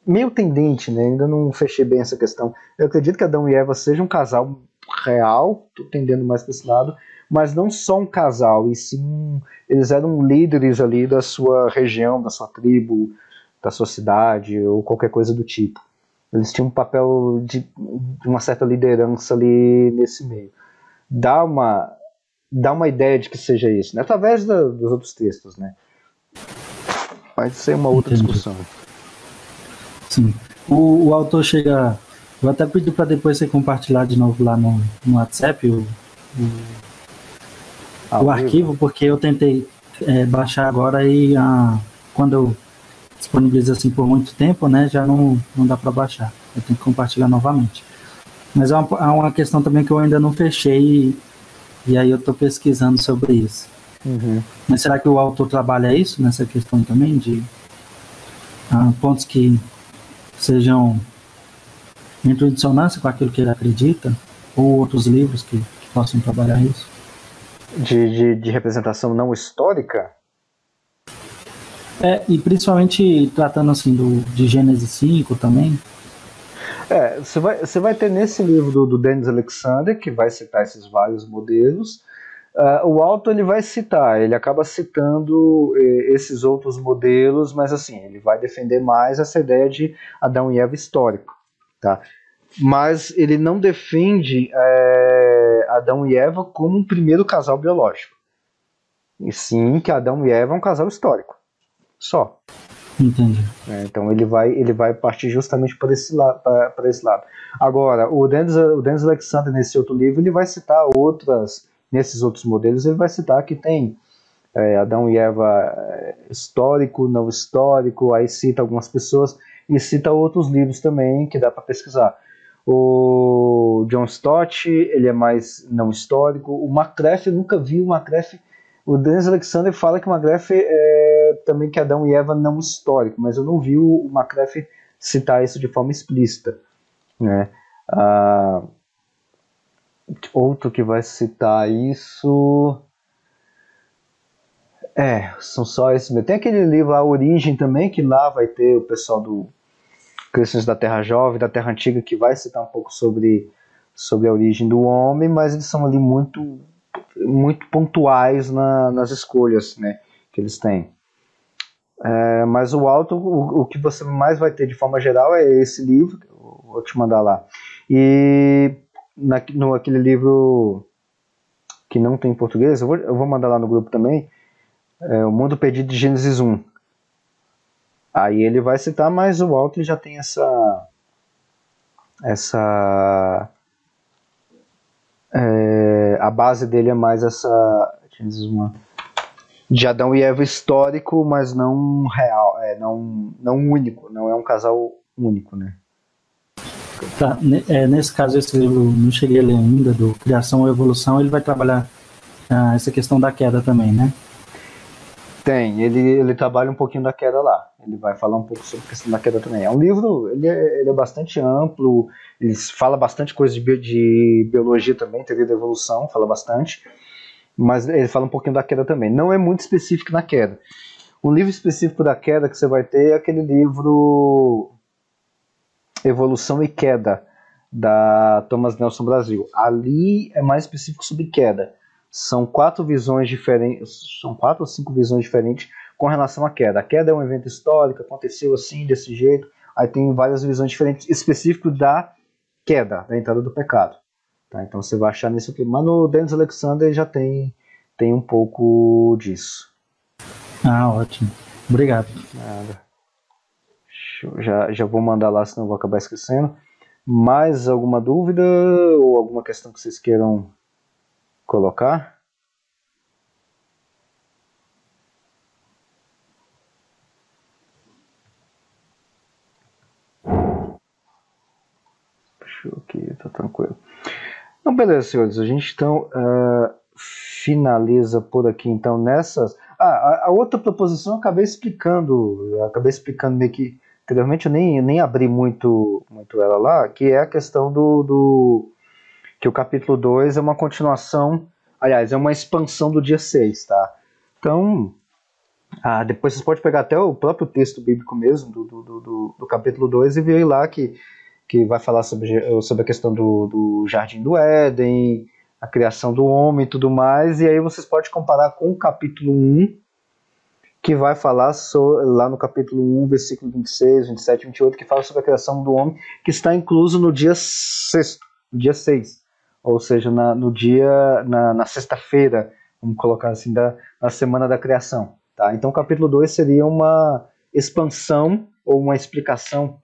meio tendente, né? Ainda não fechei bem essa questão, eu acredito que Adão e Eva sejam um casal real, tô tendendo mais para esse lado, mas não só um casal, e sim, eles eram líderes ali da sua região, da sua tribo, da sua cidade, ou qualquer coisa do tipo. Eles tinham um papel de uma certa liderança ali nesse meio. Dá uma ideia de que seja isso, né? Através dos outros textos, né? Mas isso é uma outra discussão. Sim. O autor chega... Vou até pedir para depois você compartilhar de novo lá no WhatsApp o arquivo, porque eu tentei baixar agora e quando eu disponibilizo assim por muito tempo, né, já não dá para baixar. Eu tenho que compartilhar novamente. Mas há uma questão também que eu ainda não fechei e aí eu estou pesquisando sobre isso. Uhum. Mas será que o autor trabalha isso nessa questão também de pontos que entram em dissonância com aquilo que ele acredita, ou outros livros que possam trabalhar isso? De representação não histórica? E principalmente tratando assim de Gênesis 5 também. Você vai ter nesse livro do Dennis Alexander, que vai citar esses vários modelos. O autor ele vai citar, ele acaba citando esses outros modelos, mas assim, ele vai defender mais essa ideia de Adão e Eva histórico, tá? Mas ele não defende Adão e Eva como um primeiro casal biológico, e sim que Adão e Eva é um casal histórico, só. Entendi. Então ele vai partir justamente para esse lado. Agora, o Dennis Alexander, nesse outro livro, ele vai citar nesses outros modelos, ele vai citar que tem Adão e Eva histórico, não histórico, aí cita algumas pessoas e cita outros livros também que dá para pesquisar. O John Stott, ele é mais não histórico. O McGrath, eu nunca vi o McGrath. O Dennis Alexander fala que o McGrath também que Adão e Eva não histórico, mas eu não vi o McGrath citar isso de forma explícita, né? Outro que vai citar isso são só esses. Tem aquele livro A Origem também, que lá vai ter o pessoal do Cristãos da Terra Jovem, da Terra Antiga, que vai citar um pouco sobre a origem do homem, mas eles são ali muito, muito pontuais nas escolhas, né, que eles têm. Mas o que você mais vai ter de forma geral é esse livro, vou te mandar lá. E naquele livro que não tem em português, eu vou mandar lá no grupo também, o Mundo Perdido de Gênesis 1. Aí ele vai citar, mas o Walter já tem a base dele é mais essa Gênesis 1 de Adão e Eva histórico, mas não real, não único, não é um casal único, né? Tá, nesse caso, esse livro não cheguei a ler ainda, do Criação ou Evolução, ele vai trabalhar essa questão da queda também, né? Tem, ele trabalha um pouquinho da queda lá, ele vai falar um pouco sobre a questão da queda também. É um livro, ele é bastante amplo, ele fala bastante coisa de biologia também, teoria da evolução, fala bastante, mas ele fala um pouquinho da queda também. Não é muito específico na queda. Um livro específico da queda que você vai ter é aquele livro Evolução e Queda, da Thomas Nelson Brasil. Ali é mais específico sobre queda. São 4 visões diferentes, são 4 ou 5 visões diferentes com relação à queda. A queda é um evento histórico, aconteceu assim, desse jeito. Aí tem várias visões diferentes específicas da queda, da entrada do pecado. Tá? Então você vai achar nisso aqui. Mas no Dennis Alexander já tem um pouco disso. Ótimo. Obrigado. Nada. Já vou mandar lá, senão eu vou acabar esquecendo. Mais alguma dúvida ou alguma questão que vocês queiram colocar? Deixa aqui, tá tranquilo. Então, beleza, senhores. A gente então finaliza por aqui, então, nessas. A outra proposição eu acabei explicando meio que anteriormente, eu nem abri muito ela lá, que é a questão que o capítulo 2 é uma continuação, aliás, é uma expansão do dia 6, tá? Então, depois vocês podem pegar até o próprio texto bíblico mesmo, do capítulo 2, e ver lá que vai falar sobre a questão do Jardim do Éden, a criação do homem e tudo mais, e aí vocês podem comparar com o capítulo 1, que vai falar lá no capítulo 1, versículo 26, 27, 28, que fala sobre a criação do homem, que está incluso no dia 6, ou seja, na sexta-feira, vamos colocar assim, na semana da criação. Tá? Então o capítulo 2 seria uma expansão ou uma explicação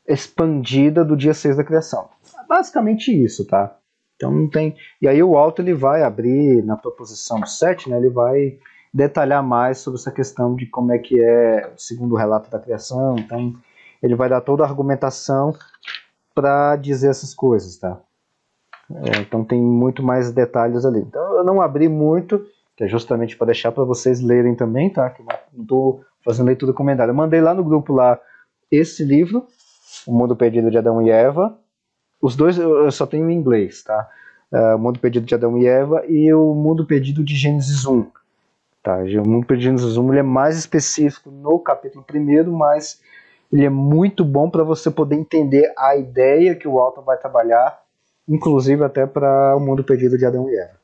expandida do dia 6 da criação. Basicamente isso, tá? Então não tem. E aí o Walter ele vai abrir na proposição 7, né? Ele vai detalhar mais sobre essa questão de como é que é segundo o relato da criação. Então ele vai dar toda a argumentação para dizer essas coisas, tá? Então tem muito mais detalhes ali. Então eu não abri muito, que é justamente para deixar para vocês lerem também, tá? Que eu não estou fazendo leitura comentada. Eu mandei lá no grupo lá esse livro, O Mundo Perdido de Adão e Eva. Os dois eu só tenho em inglês, tá? O Mundo Perdido de Adão e Eva e o Mundo Perdido de Gênesis 1. Tá? O Mundo Perdido de Gênesis 1 ele é mais específico no capítulo 1, mas ele é muito bom para você poder entender a ideia que o autor vai trabalhar, inclusive até para o Mundo Perdido de Adão e Eva.